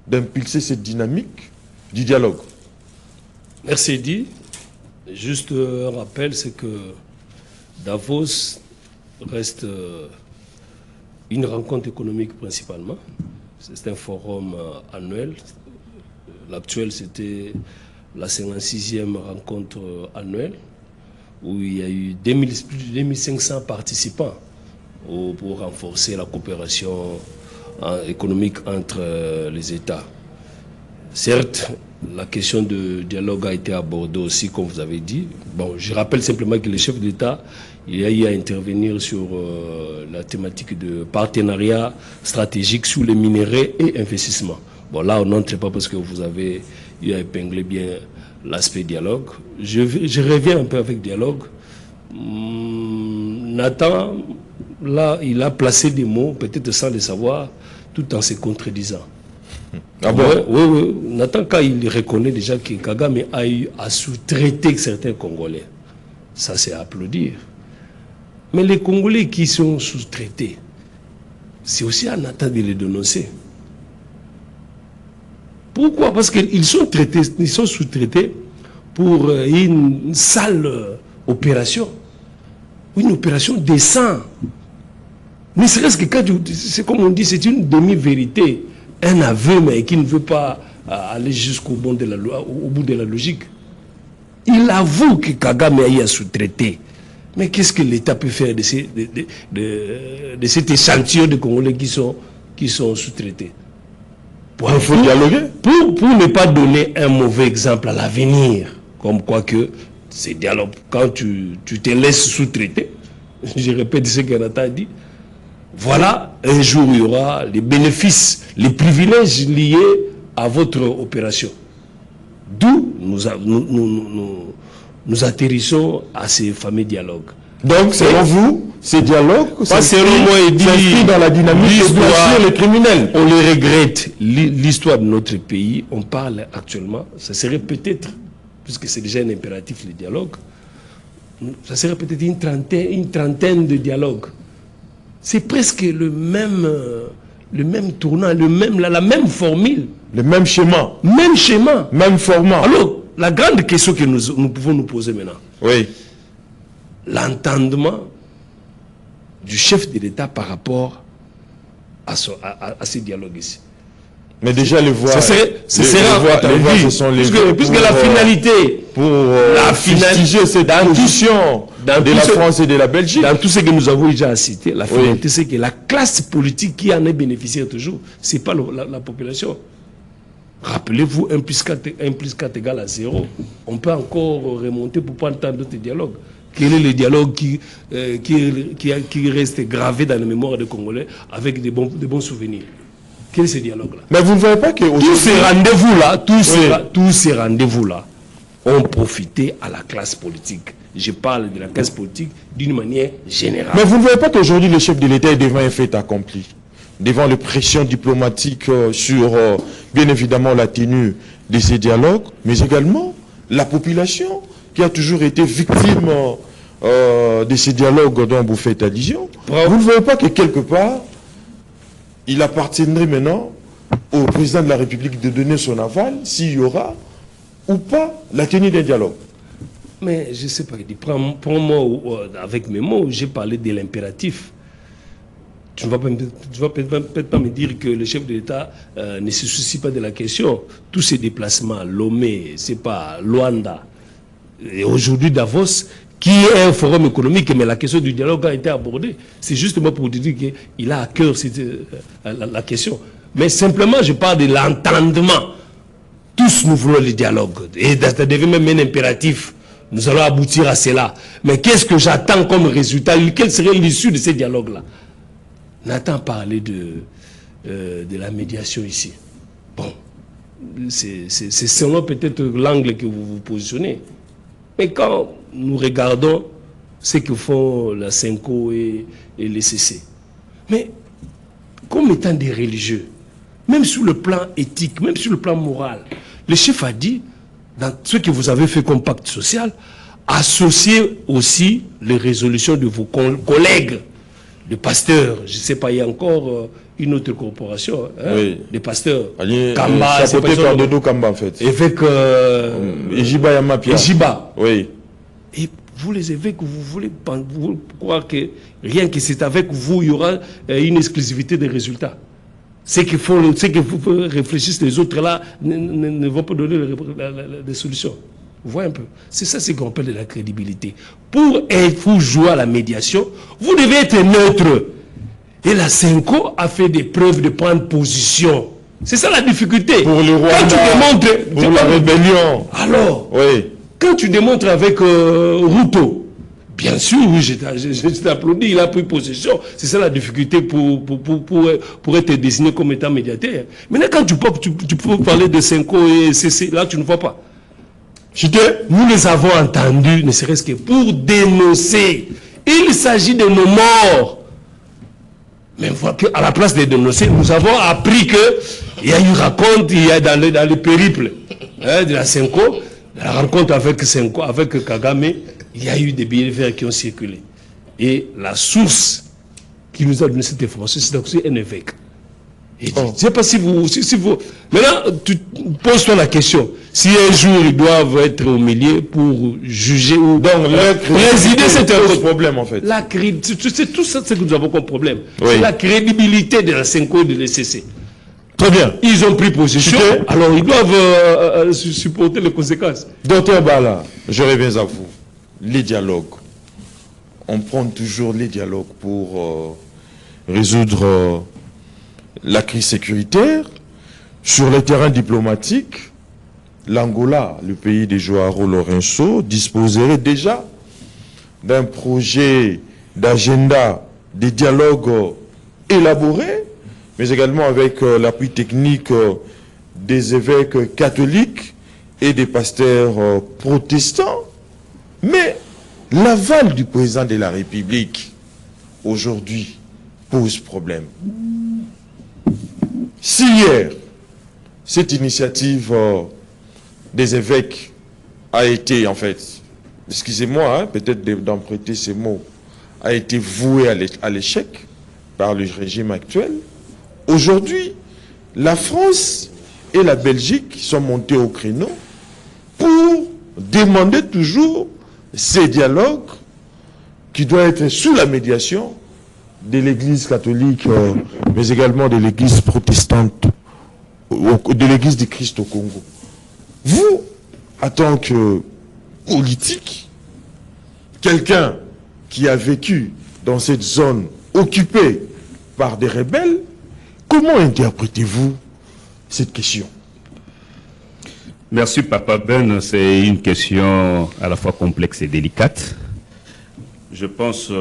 d'impulser cette dynamique du dialogue? Merci Eddy. Juste un rappel, c'est que Davos reste une rencontre économique principalement. C'est un forum annuel. L'actuel, c'était la 56e rencontre annuelle, où il y a eu plus de 2500 participants pour renforcer la coopération économique entre les États. Certes, la question de dialogue a été abordée aussi, comme vous avez dit. Bon, je rappelle simplement que le chef d'État, il a eu à intervenir sur la thématique de partenariat stratégique sur les minéraux et investissements. Bon, là, on n'entre pas parce que vous avez eu à épingler bien l'aspect dialogue. Je reviens un peu avec dialogue. Nathan, là, il a placé des mots, peut-être sans les savoir, tout en se contredisant. Ah bon? Oui. Nathan, quand il reconnaît déjà que Kagame a eu à sous-traiter certains Congolais, ça c'est à applaudir. Mais les Congolais qui sont sous-traités, c'est aussi à Nathan de les dénoncer. Pourquoi? Parce qu'ils sont traités, ils sont sous-traités pour une sale opération, une opération de sang. Ne serait-ce que quand c'est comme on dit, c'est une demi-vérité, un aveu, mais qui ne veut pas aller jusqu'au bout de la logique. Il avoue que Kagame a eu à sous-traiter. Mais qu'est-ce que l'État peut faire de cet échantillon de Congolais qui sont sous-traités? Il faut dialoguer. Pour ne pas donner un mauvais exemple à l'avenir, comme quoi que ces dialogues, quand tu te laisses sous-traiter, je répète ce que Nathan a dit, voilà, un jour il y aura les bénéfices, les privilèges liés à votre opération. D'où nous atterrissons à ces fameux dialogues. Donc, selon vous, ces dialogues s'inscrivent dans la dynamique de blanchir les criminels. On les regrette. L'histoire de notre pays, on parle actuellement, ça serait peut-être, puisque c'est déjà un impératif, le dialogue, ça serait peut-être une trentaine de dialogues. C'est presque le même tournant, la même formule. Le même schéma. Même schéma. Même format. Alors, la grande question que nous pouvons nous poser maintenant. Oui. L'entendement du chef de l'État par rapport à ces dialogues ici. Mais déjà, les voix, ce sont les puisque la finalité, fustiger cette position de la France et de la Belgique. Dans tout ce que nous avons déjà cité, la finalité, c'est que la classe politique qui en est bénéficiaire toujours, ce n'est pas la population. Rappelez-vous, 1 plus 4 égale à 0. On peut encore remonter pour prendre tant d'autres dialogues. Quel est le dialogue qui reste gravé dans la mémoire des Congolais avec de bons souvenirs? Quel est ce dialogue-là? Mais vous ne voyez pas que tous ces rendez-vous-là ont profité à la classe politique. Je parle de la classe politique d'une manière générale. Mais vous ne voyez pas qu'aujourd'hui le chef de l'État est devant un fait accompli, devant les pressions diplomatiques sur, bien évidemment, la tenue de ces dialogues, mais également la population qui a toujours été victime de ces dialogues dont vous faites allusion. Vous ne voyez pas que quelque part, il appartiendrait maintenant au président de la République de donner son aval s'il y aura ou pas la tenue d'un dialogue? Mais je ne sais pas, prends-moi avec mes mots, j'ai parlé de l'impératif. Tu ne vas peut-être pas me dire que le chef de l'État ne se soucie pas de la question. Tous ces déplacements, Lomé, c'est pas Luanda, et aujourd'hui Davos, qui est un forum économique, mais la question du dialogue a été abordée. C'est justement pour te dire qu'il a à cœur la question. Mais simplement, je parle de l'entendement. Tous nous voulons le dialogue. Et ça devient même un impératif. Nous allons aboutir à cela. Mais qu'est-ce que j'attends comme résultat? Quelle serait l'issue de ces dialogues-là? Nathan parlait de la médiation ici. Bon, c'est selon peut-être l'angle que vous vous positionnez. Mais quand nous regardons ce que font la Senko et les CC, mais comme étant des religieux, même sur le plan éthique, même sur le plan moral, le chef a dit, dans ce que vous avez fait comme pacte social, associez aussi les résolutions de vos collègues, de pasteurs. Je ne sais pas, il y a encore une autre corporation, hein, Oui. des pasteurs. Kamba, chapeauté par Dodo Kamba en fait. Évêque Ejiba Yamapia. Ejiba. Oui. Et vous les évêques, vous croire que rien que c'est avec vous, il y aura une exclusivité des résultats. Ce que réfléchissent les autres là ne vont pas donner des solutions. Vous voyez un peu. C'est ça ce qu'on appelle de la crédibilité. Pour jouer à la médiation, vous devez être neutre. Et la Senko a fait des preuves de prendre position. C'est ça la difficulté. Pour le Rwanda, quand tu démontres, pour la rébellion. Alors, oui. Quand tu démontres avec Ruto, bien sûr, oui, je t'applaudis, il a pris possession. C'est ça la difficulté pour être désigné comme étant médiateur. Maintenant, quand tu peux parler de Senko et CC, là, tu ne vois pas. Nous les avons entendus, ne serait-ce que pour dénoncer. Il s'agit de nos morts. Mais à la place de dénoncer, nous avons appris qu'il y a eu raconte, il y a dans le périple de la Senko, la rencontre avec Senko, avec Kagame, il y a eu des billets verts qui ont circulé. Et la source qui nous a donné cette information, c'est aussi un évêque. Et je ne sais pas si vous... Maintenant, tu poses-toi la question. Si un jour ils doivent être au milieu pour juger ou résider, c'est un autre problème en fait. C'est tout ça que nous avons comme problème. Oui. C'est la crédibilité de la Senko et de l'ECC. Très bien. Ils ont pris position, alors ils doivent supporter les conséquences. Docteur Bala, je reviens à vous. Les dialogues. On prend toujours les dialogues pour résoudre la crise sécuritaire. Sur le terrain diplomatique, l'Angola, le pays de Joao Lourenço, disposerait déjà d'un projet d'agenda, des dialogues élaborés, mais également avec l'appui technique des évêques catholiques et des pasteurs protestants. Mais l'aval du président de la République, aujourd'hui, pose problème. Si hier, cette initiative des évêques a été, en fait, excusez-moi, peut-être d'emprunter ces mots, a été vouée à l'échec par le régime actuel, aujourd'hui, la France et la Belgique sont montées au créneau pour demander toujours ces dialogues qui doivent être sous la médiation de l'Église catholique, mais également de l'Église protestante, de l'Église du Christ au Congo. Vous, en tant que politique, quelqu'un qui a vécu dans cette zone occupée par des rebelles, comment interprétez-vous cette question? Merci Papa Ben, c'est une question à la fois complexe et délicate. Je pense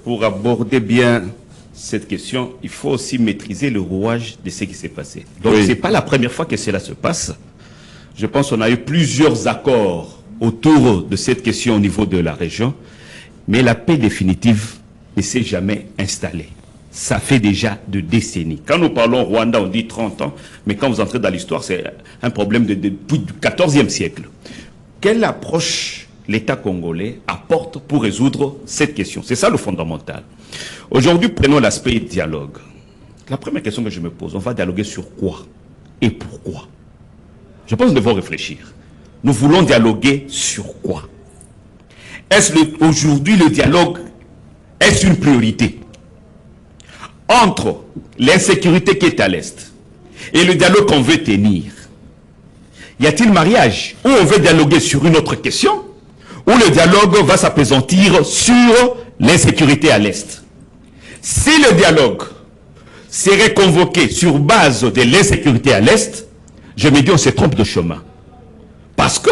pour aborder bien cette question, il faut aussi maîtriser le rouage de ce qui s'est passé. Donc ce n'est pas la première fois que cela se passe. Je pense qu'on a eu plusieurs accords autour de cette question au niveau de la région, mais la paix définitive ne s'est jamais installée. Ça fait déjà de décennies. Quand nous parlons Rwanda, on dit 30 ans, mais quand vous entrez dans l'histoire, c'est un problème depuis le XIVe siècle. Quelle approche l'État congolais apporte pour résoudre cette question? C'est ça le fondamental. Aujourd'hui, prenons l'aspect dialogue. La première question que je me pose, on va dialoguer sur quoi et pourquoi? Je pense que nous devons réfléchir. Nous voulons dialoguer sur quoi? Est-ce aujourd'hui le dialogue, est-ce une priorité? Entre l'insécurité qui est à l'Est et le dialogue qu'on veut tenir, y a-t-il mariage? Ou on veut dialoguer sur une autre question? Ou le dialogue va s'appesantir sur l'insécurité à l'Est? Si le dialogue serait convoqué sur base de l'insécurité à l'Est, je me dis on se trompe de chemin. Parce que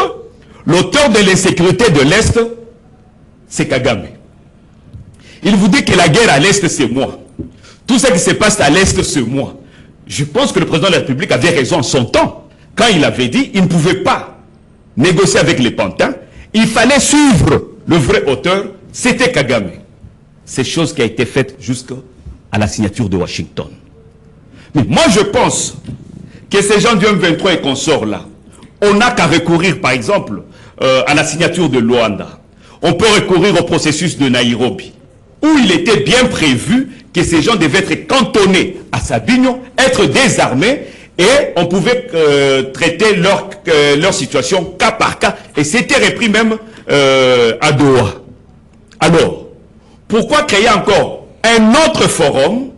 l'auteur de l'insécurité de l'Est, c'est Kagame. Il vous dit que la guerre à l'Est, c'est moi. Tout ce qui se passe à l'Est, c'est moi. Je pense que le président de la République avait raison en son temps, quand il avait dit qu'il ne pouvait pas négocier avec les pantins, il fallait suivre le vrai auteur, c'était Kagame. C'est chose qui a été faite jusqu'à la signature de Washington. Mais moi je pense que ces gens du M23 et consorts là, on n'a qu'à recourir par exemple à la signature de Luanda. On peut recourir au processus de Nairobi. Ou où il était bien prévu que ces gens devaient être cantonnés à Sabignon, être désarmés, et on pouvait traiter leur situation cas par cas, et c'était repris même à Doha. Alors, pourquoi créer encore un autre forum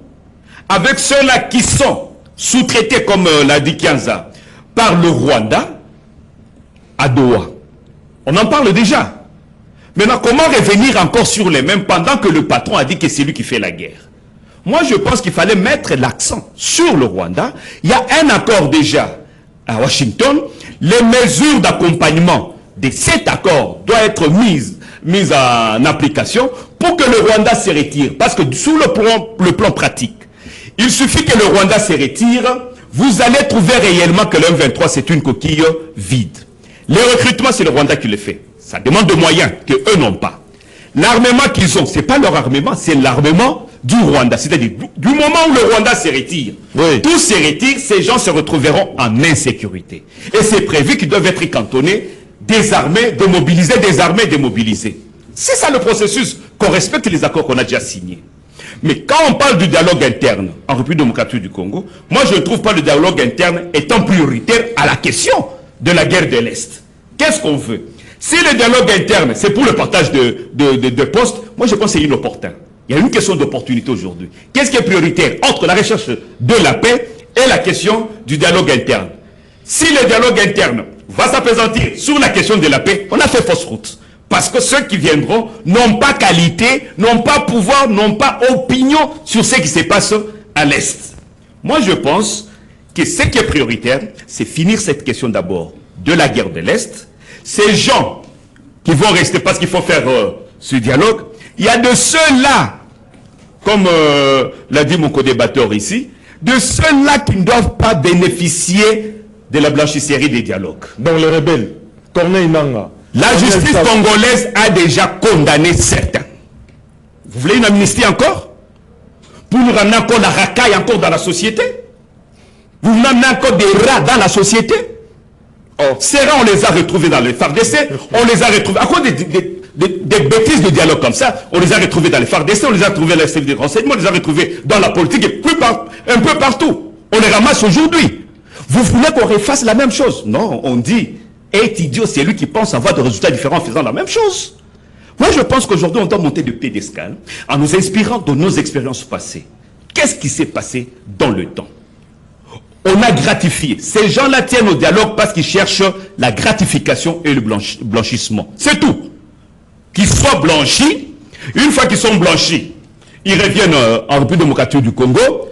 avec ceux-là qui sont sous-traités, comme l'a dit Kianza, par le Rwanda à Doha? On en parle déjà. Maintenant, comment revenir encore sur les mêmes pendant que le patron a dit que c'est lui qui fait la guerre? Moi, je pense qu'il fallait mettre l'accent sur le Rwanda. Il y a un accord déjà à Washington. Les mesures d'accompagnement de cet accord doivent être mises en application pour que le Rwanda se retire. Parce que sous le plan pratique, il suffit que le Rwanda se retire, vous allez trouver réellement que le M23 c'est une coquille vide. Les recrutements, c'est le Rwanda qui le fait. Ça demande des moyens qu'eux n'ont pas. L'armement qu'ils ont, ce n'est pas leur armement, c'est l'armement du Rwanda. C'est-à-dire, du moment où le Rwanda se retire, tous se retirent, ces gens se retrouveront en insécurité. Et c'est prévu qu'ils doivent être cantonnés, désarmés, démobilisés, désarmés, démobilisés. C'est ça le processus, qu'on respecte les accords qu'on a déjà signés. Mais quand on parle du dialogue interne en République démocratique du Congo, moi je ne trouve pas le dialogue interne étant prioritaire à la question de la guerre de l'Est. Qu'est-ce qu'on veut? Si le dialogue interne, c'est pour le partage de postes, moi je pense que c'est inopportun. Il y a une question d'opportunité aujourd'hui. Qu'est-ce qui est prioritaire entre la recherche de la paix et la question du dialogue interne? Si le dialogue interne va s'appesantir sur la question de la paix, on a fait fausse route. Parce que ceux qui viendront n'ont pas qualité, n'ont pas pouvoir, n'ont pas opinion sur ce qui se passe à l'Est. Moi je pense que ce qui est prioritaire, c'est finir cette question d'abord de la guerre de l'Est. Ces gens qui vont rester parce qu'il faut faire ce dialogue, il y a de ceux-là, comme l'a dit mon co-débatteur ici, de ceux-là qui ne doivent pas bénéficier de la blanchisserie des dialogues. Donc les rebelles, Corneille Nanga. La justice congolaise a déjà condamné certains. Vous voulez une amnistie encore? Pour nous ramener encore la racaille encore dans la société? Vous nous ramenez encore des rats dans la société? Ces rats, on les a retrouvés dans les FARDC, on les a retrouvés, à cause des bêtises de dialogue comme ça, on les a retrouvés dans les FARDC, on les a retrouvés dans les services de renseignement, on les a retrouvés dans la politique et un peu partout. On les ramasse aujourd'hui. Vous voulez qu'on refasse la même chose? Non, on dit, est idiot, c'est lui qui pense avoir des résultats différents en faisant la même chose. Moi, je pense qu'aujourd'hui, on doit monter de pédestal en nous inspirant de nos expériences passées. Qu'est-ce qui s'est passé dans le temps? On a gratifié. Ces gens-là tiennent au dialogue parce qu'ils cherchent la gratification et le blanchissement. C'est tout. Qu'ils soient blanchis, une fois qu'ils sont blanchis, ils reviennent en République démocratique du Congo,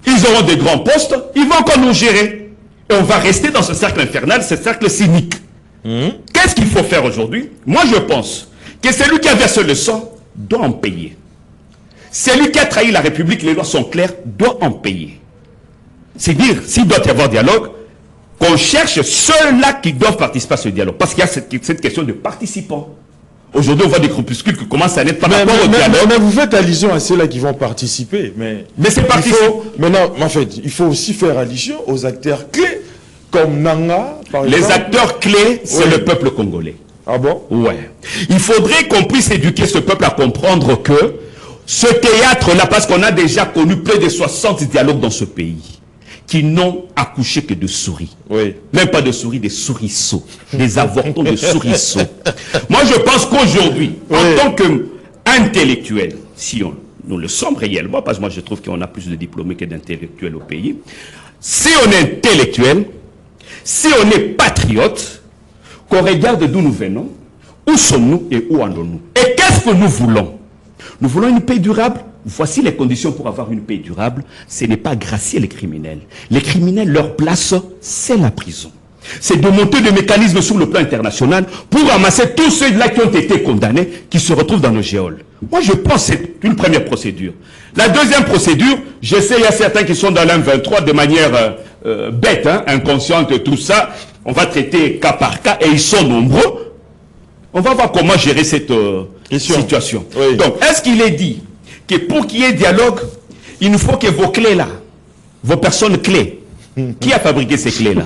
ils auront des grands postes, ils vont encore nous gérer. Et on va rester dans ce cercle infernal, ce cercle cynique. Qu'est-ce qu'il faut faire aujourd'hui? Moi, je pense que celui qui a versé le sang doit en payer. Celui qui a trahi la République, les lois sont claires, doit en payer. C'est dire, s'il doit y avoir dialogue, qu'on cherche ceux-là qui doivent participer à ce dialogue. Parce qu'il y a cette question de participants. Aujourd'hui, on voit des groupuscules qui commencent à naître par rapport au dialogue. Mais vous faites allusion à ceux-là qui vont participer. Mais c'est participant. Maintenant, en fait, il faut aussi faire allusion aux acteurs clés, comme Nanga, par exemple. Les acteurs clés, c'est le peuple congolais. Ah bon? Ouais. Il faudrait qu'on puisse éduquer ce peuple à comprendre que ce théâtre-là, parce qu'on a déjà connu près de 60 dialogues dans ce pays, qui n'ont accouché que de souris. Oui. Même pas de souris, des souriceaux. Des avortons de souriceaux. Moi, je pense qu'aujourd'hui, en tant qu'intellectuel, si nous le sommes réellement, parce que moi je trouve qu'on a plus de diplômés que d'intellectuels au pays, si on est intellectuel, si on est patriote, qu'on regarde d'où nous venons, où sommes-nous et où allons-nous? Et qu'est-ce que nous voulons? Nous voulons une paix durable. Voici les conditions pour avoir une paix durable. Ce n'est pas gracier les criminels. Les criminels, leur place, c'est la prison. C'est de monter des mécanismes sur le plan international pour ramasser tous ceux-là qui ont été condamnés, qui se retrouvent dans le géol. Moi, je pense que c'est une première procédure. La deuxième procédure, je sais, il y a certains qui sont dans l'M23 de manière bête, inconsciente, tout ça. On va traiter cas par cas et ils sont nombreux. On va voir comment gérer cette situation. Oui. Donc, est-ce qu'il est dit que pour qu'il y ait dialogue, il nous faut que vos clés-là, vos personnes clés, qui a fabriqué ces clés-là?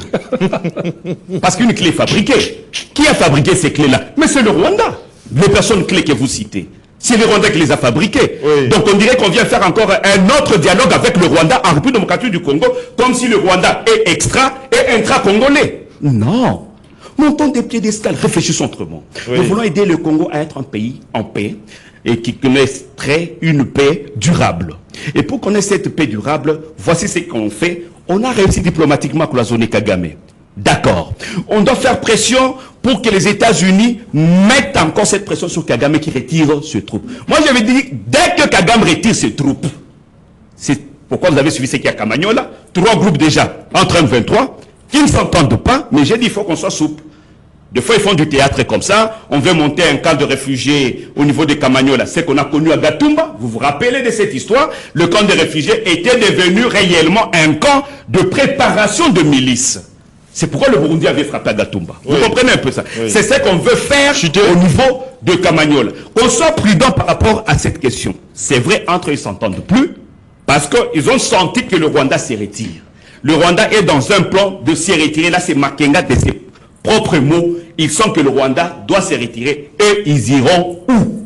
Parce qu'une clé est fabriquée. Qui a fabriqué ces clés-là? Mais c'est le Rwanda. Les personnes clés que vous citez. C'est les Rwandais qui les a fabriqués. Oui. Donc on dirait qu'on vient faire encore un autre dialogue avec le Rwanda en République démocratique du Congo, comme si le Rwanda est extra et intra-congolais. Non. Montons des piédestals, réfléchissons autrement. Oui. Nous voulons aider le Congo à être un pays en paix et qui connaîtrait une paix durable. Et pour connaître cette paix durable, voici ce qu'on fait. On a réussi diplomatiquement à cloisonner Kagame. D'accord. On doit faire pression pour que les États-Unis mettent encore cette pression sur Kagame qui retire ses troupes. Moi, j'avais dit, dès que Kagame retire ses troupes, c'est pourquoi vous avez suivi ce qu'il y a à Kamanyola, 3 groupes déjà entre M23 qui ne s'entendent pas, mais j'ai dit, il faut qu'on soit souple. Des fois, ils font du théâtre comme ça. On veut monter un camp de réfugiés au niveau de Kamanyola. C'est qu'on a connu à Gatumba. Vous vous rappelez de cette histoire? Le camp de réfugiés était devenu réellement un camp de préparation de milices. C'est pourquoi le Burundi avait frappé à Gatumba. Oui. Vous comprenez un peu ça? Oui. C'est ce qu'on veut faire au niveau de Kamanyola. Qu'on soit prudent par rapport à cette question. C'est vrai, entre eux, ils ne s'entendent plus parce qu'ils ont senti que le Rwanda se retire. Le Rwanda est dans un plan de se retirer. Là, c'est Makenga de ses propres mots. Ils sentent que le Rwanda doit se retirer. Et ils iront où?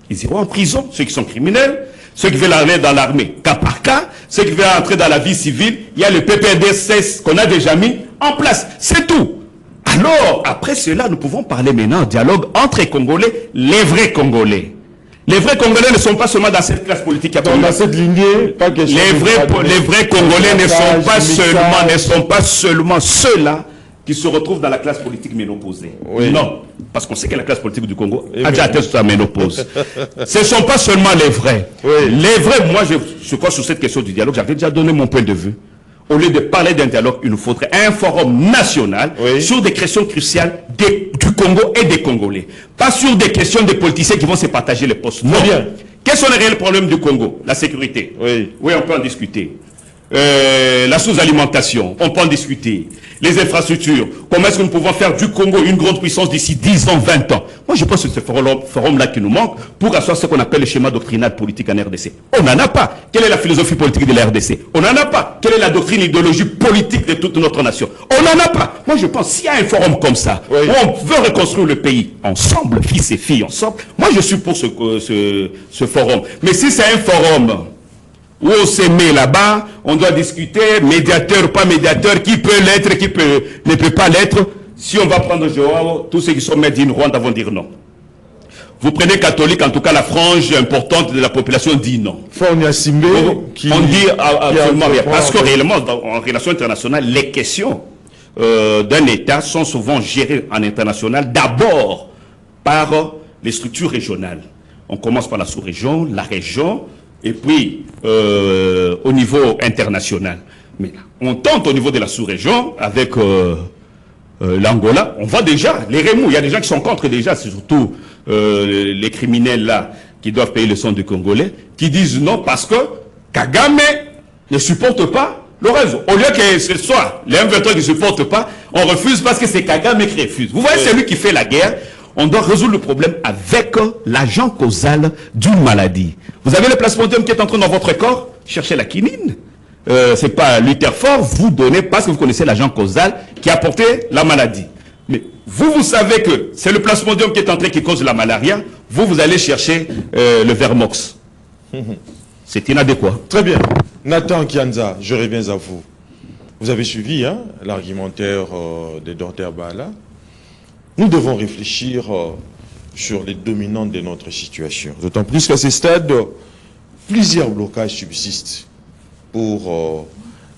Ils iront en prison, ceux qui sont criminels. Ceux qui veulent aller dans l'armée, cas par cas. Ceux qui veulent entrer dans la vie civile, il y a le PPDSS qu'on a déjà mis en place. C'est tout. Alors, après cela, nous pouvons parler maintenant dialogue entre les Congolais, les vrais Congolais. Les vrais Congolais ne sont pas seulement dans cette classe politique. Dans cette lignée, pas question. Les vrais Congolais ne sont pas seulement ceux-là qui se retrouvent dans la classe politique ménopausée. Oui. Non, parce qu'on sait que la classe politique du Congo a déjà atteint sa ménopause. Ce ne sont pas seulement les vrais. Oui. Les vrais, moi je crois sur cette question du dialogue, j'avais déjà donné mon point de vue. Au lieu de parler d'un dialogue, il nous faudrait un forum national sur des questions cruciales du Congo et des Congolais. Pas sur des questions des politiciens qui vont se partager les postes. Non. Bien. Quels sont les réels problèmes du Congo? La sécurité. Oui. Oui, on peut en discuter. La sous-alimentation, on peut en discuter. Les infrastructures, comment est-ce que nous pouvons faire du Congo une grande puissance d'ici 10 ans, 20 ans? Moi, je pense que c'est ce forum-là qui nous manque pour asseoir ce qu'on appelle le schéma doctrinal politique en RDC. On n'en a pas. Quelle est la philosophie politique de la RDC? On n'en a pas. Quelle est la doctrine idéologie politique de toute notre nation? On n'en a pas. Moi, je pense s'il y a un forum comme ça, où on veut reconstruire le pays ensemble, fils et filles ensemble, moi, je suis pour ce forum. Mais si c'est un forum où on se met là-bas, on doit discuter, médiateur, pas médiateur, qui peut l'être, ne peut pas l'être. Si on va prendre Joao, tous ceux qui sont maîtres d'une Rwanda vont dire non. Vous prenez catholique, en tout cas la frange importante de la population dit non. Simbe, on dit absolument rien. Parce que réellement, en relation internationale, les questions d'un État sont souvent gérées en international d'abord par les structures régionales. On commence par la sous-région, la région, et puis au niveau international. Mais on tente au niveau de la sous-région avec l'Angola. On voit déjà les remous. Il y a des gens qui sont contre déjà, c'est surtout les criminels là qui doivent payer le sang du Congolais, qui disent non parce que Kagame ne supporte pas le réseau. Au lieu que ce soit les M23 qui ne supportent pas, on refuse parce que c'est Kagame qui refuse. Vous voyez, c'est lui qui fait la guerre. On doit résoudre le problème avec l'agent causal d'une maladie. Vous avez le plasmodium qui est entré dans votre corps, cherchez la quinine. C'est pas Lutherfort, vous donnez parce que vous connaissez l'agent causal qui a porté la maladie. Mais vous savez que c'est le plasmodium qui est entré qui cause la malaria, vous allez chercher le Vermox. C'est inadéquat. Très bien. Nathan Kianza, je reviens à vous. Vous avez suivi l'argumentaire de Dr Bala. Nous devons réfléchir sur les dominantes de notre situation. D'autant plus qu'à ce stade, plusieurs blocages subsistent pour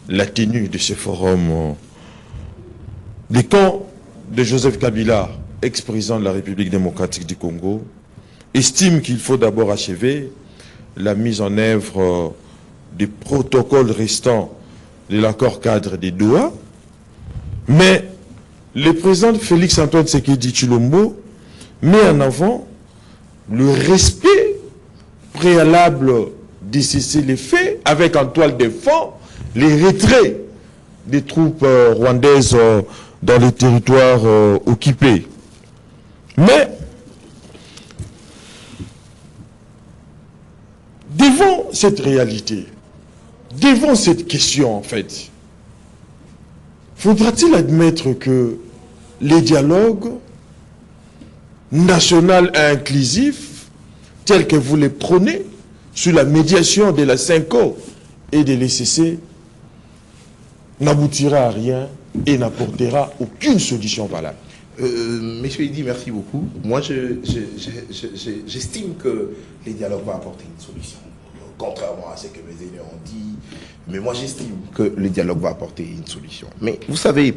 la tenue de ce forum. Les camps de Joseph Kabila, ex-président de la République démocratique du Congo, estiment qu'il faut d'abord achever la mise en œuvre des protocoles restants de l'accord cadre des Doha, mais le président Félix Antoine Tshisekedi Tshilombo met en avant le respect préalable de cesser les faits avec en toile de fond les retraits des troupes rwandaises dans les territoires occupés. Mais devant cette réalité, devant cette question en fait, faudra-t-il admettre que les dialogues national et inclusifs tels que vous les prônez, sur la médiation de la CENCO et de l'ECC, n'aboutira à rien et n'apportera aucune solution valable. Monsieur Eddy, merci beaucoup. Moi, j'estime que les dialogues vont apporter une solution. Contrairement à ce que mes aînés ont dit, mais moi j'estime que le dialogue va apporter une solution. Mais vous savez,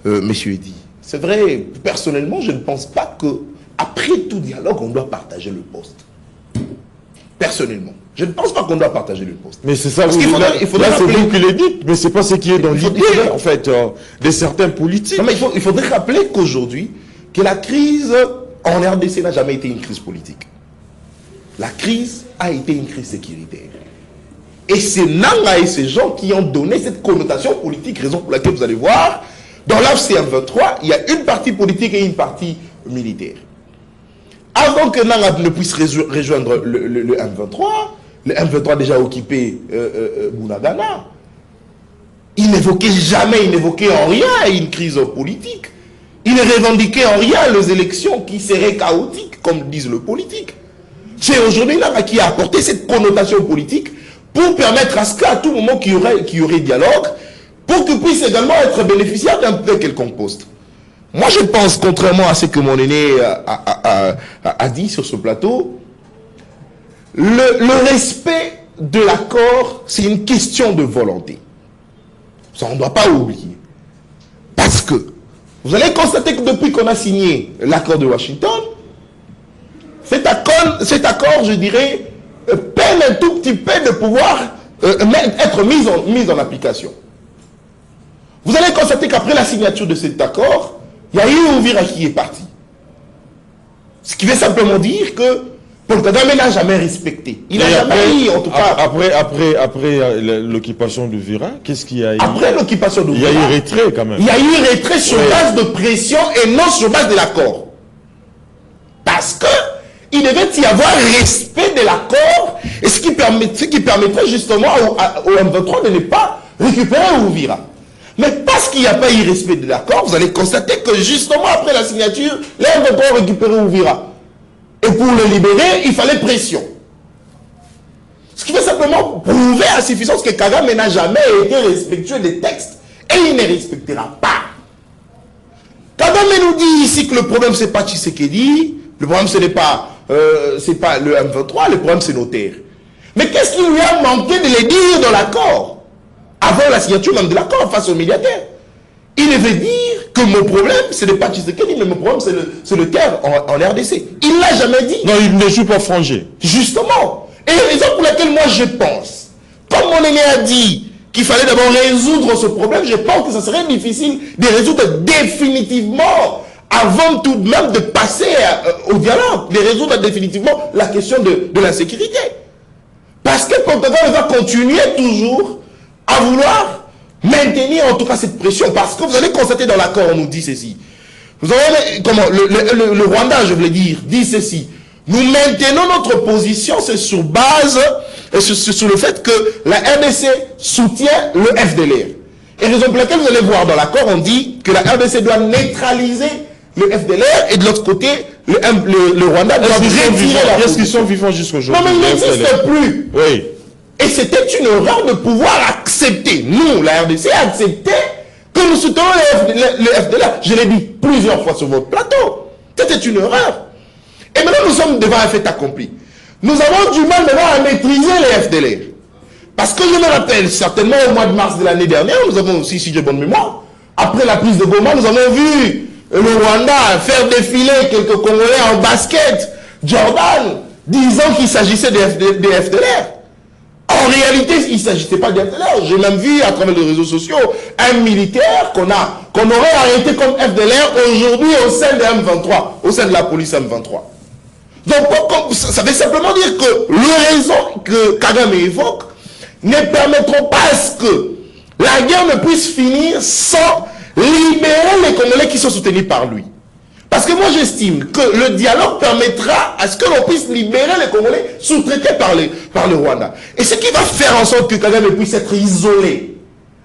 monsieur Eddy, c'est vrai, personnellement, je ne pense pas que après tout dialogue, on doit partager le poste. Personnellement, je ne pense pas qu'on doit partager le poste. Mais c'est ça, parce qu'il faudrait c'est vous qui le dites, mais c'est pas ce qui est dans l'idée, en fait, de certains politiques. Non, mais il faudrait rappeler qu'aujourd'hui, que la crise en RDC n'a jamais été une crise politique. La crise a été une crise sécuritaire. Et c'est Nanga et ces gens qui ont donné cette connotation politique, raison pour laquelle vous allez voir, dans l'AFC M23, il y a une partie politique et une partie militaire. Avant que Nanga ne puisse rejoindre le M23 a déjà occupé Bunagana, il n'évoquait en rien une crise politique. Il ne revendiquait en rien les élections qui seraient chaotiques, comme disent le politique. C'est aujourd'hui Nanga qui a apporté cette connotation politique pour permettre à ce qu'à tout moment qu'il y aurait dialogue, pour qu'il puisse également être bénéficiaire d'un quelconque poste. Moi, je pense, contrairement à ce que mon aîné a dit sur ce plateau, le respect de l'accord, c'est une question de volonté. Ça, on ne doit pas oublier. Parce que, vous allez constater que depuis qu'on a signé l'accord de Washington, cet accord, je dirais, peine un tout petit peu de pouvoir être mis en application. Vous allez constater qu'après la signature de cet accord, il y a eu Uvira qui est parti. Ce qui veut simplement dire que Paul Kagame n'a jamais respecté. Il n'a jamais eu, en tout cas... Après l'occupation d'Uvira, qu'est-ce qu'il y a eu? Après l'occupation d'Uvira... Il y a eu retrait quand même. Il y a eu retrait sur base de pression et non sur base de l'accord. Parce que il devait y avoir respect de l'accord, et ce qui permettrait justement au M23 de ne pas récupérer Uvira. Mais parce qu'il n'y a pas eu respect de l'accord, vous allez constater que justement après la signature, les M23 ont récupéré Uvira. Et pour le libérer, il fallait pression. Ce qui veut simplement prouver à suffisance que Kagame n'a jamais été respectueux des textes, et il ne respectera pas. Kagame nous dit ici que le problème c'est pas Tshisekedi, le problème ce n'est pas le M23, le problème c'est nos terres. Mais qu'est-ce qui lui a manqué de les dire dans l'accord? Avant la signature même de l'accord face aux médiateurs. Il devait dire que mon problème, ce n'est pas Tshisekedi, mais mon problème, c'est le terre en RDC. Il ne l'a jamais dit. Non, il ne joue pas frangé. Justement. Et la raison pour laquelle moi je pense, comme mon aîné a dit qu'il fallait d'abord résoudre ce problème, je pense que ça serait difficile de résoudre définitivement, avant tout de même de passer au dialogue, de résoudre définitivement la question de la sécurité. Parce que Portugal va continuer toujours à vouloir maintenir en tout cas cette pression. Parce que vous allez constater dans l'accord, on nous dit ceci. Vous avez, le Rwanda, je voulais dire, dit ceci. Nous maintenons notre position, c'est sur base, sur le fait que la RDC soutient le FDLR. Et raison pour laquelle vous allez voir dans l'accord, on dit que la RDC doit neutraliser le FDLR et de l'autre côté, le Rwanda doit retirer la... Est-ce qu'ils sont vivants jusqu'aujourd'hui? Non, mais ils n'existent plus. Oui. Et c'était une erreur de pouvoir accepter, nous, la RDC, accepter que nous soutenons le FDLR. Je l'ai dit plusieurs fois sur votre plateau. C'était une erreur. Et maintenant, nous sommes devant un fait accompli. Nous avons du mal maintenant à maîtriser les FDLR. Parce que je me rappelle, certainement au mois de mars de l'année dernière, nous avons aussi, si j'ai bonne mémoire, après la prise de Goma, nous avons vu le Rwanda faire défiler quelques Congolais en basket, Jordan, disant qu'il s'agissait des FDLR. En réalité, il ne s'agissait pas des FDLR. J'ai même vu à travers les réseaux sociaux un militaire qu'on aurait arrêté comme FDLR aujourd'hui au sein de M23, au sein de la police M23. Donc, ça veut simplement dire que les raisons que Kagame évoque ne permettront pas à ce que la guerre ne puisse finir sans libérer les Congolais qui sont soutenus par lui. Parce que moi j'estime que le dialogue permettra à ce que l'on puisse libérer les Congolais sous-traités par le Rwanda. Et ce qui va faire en sorte que Kagame puisse être isolé.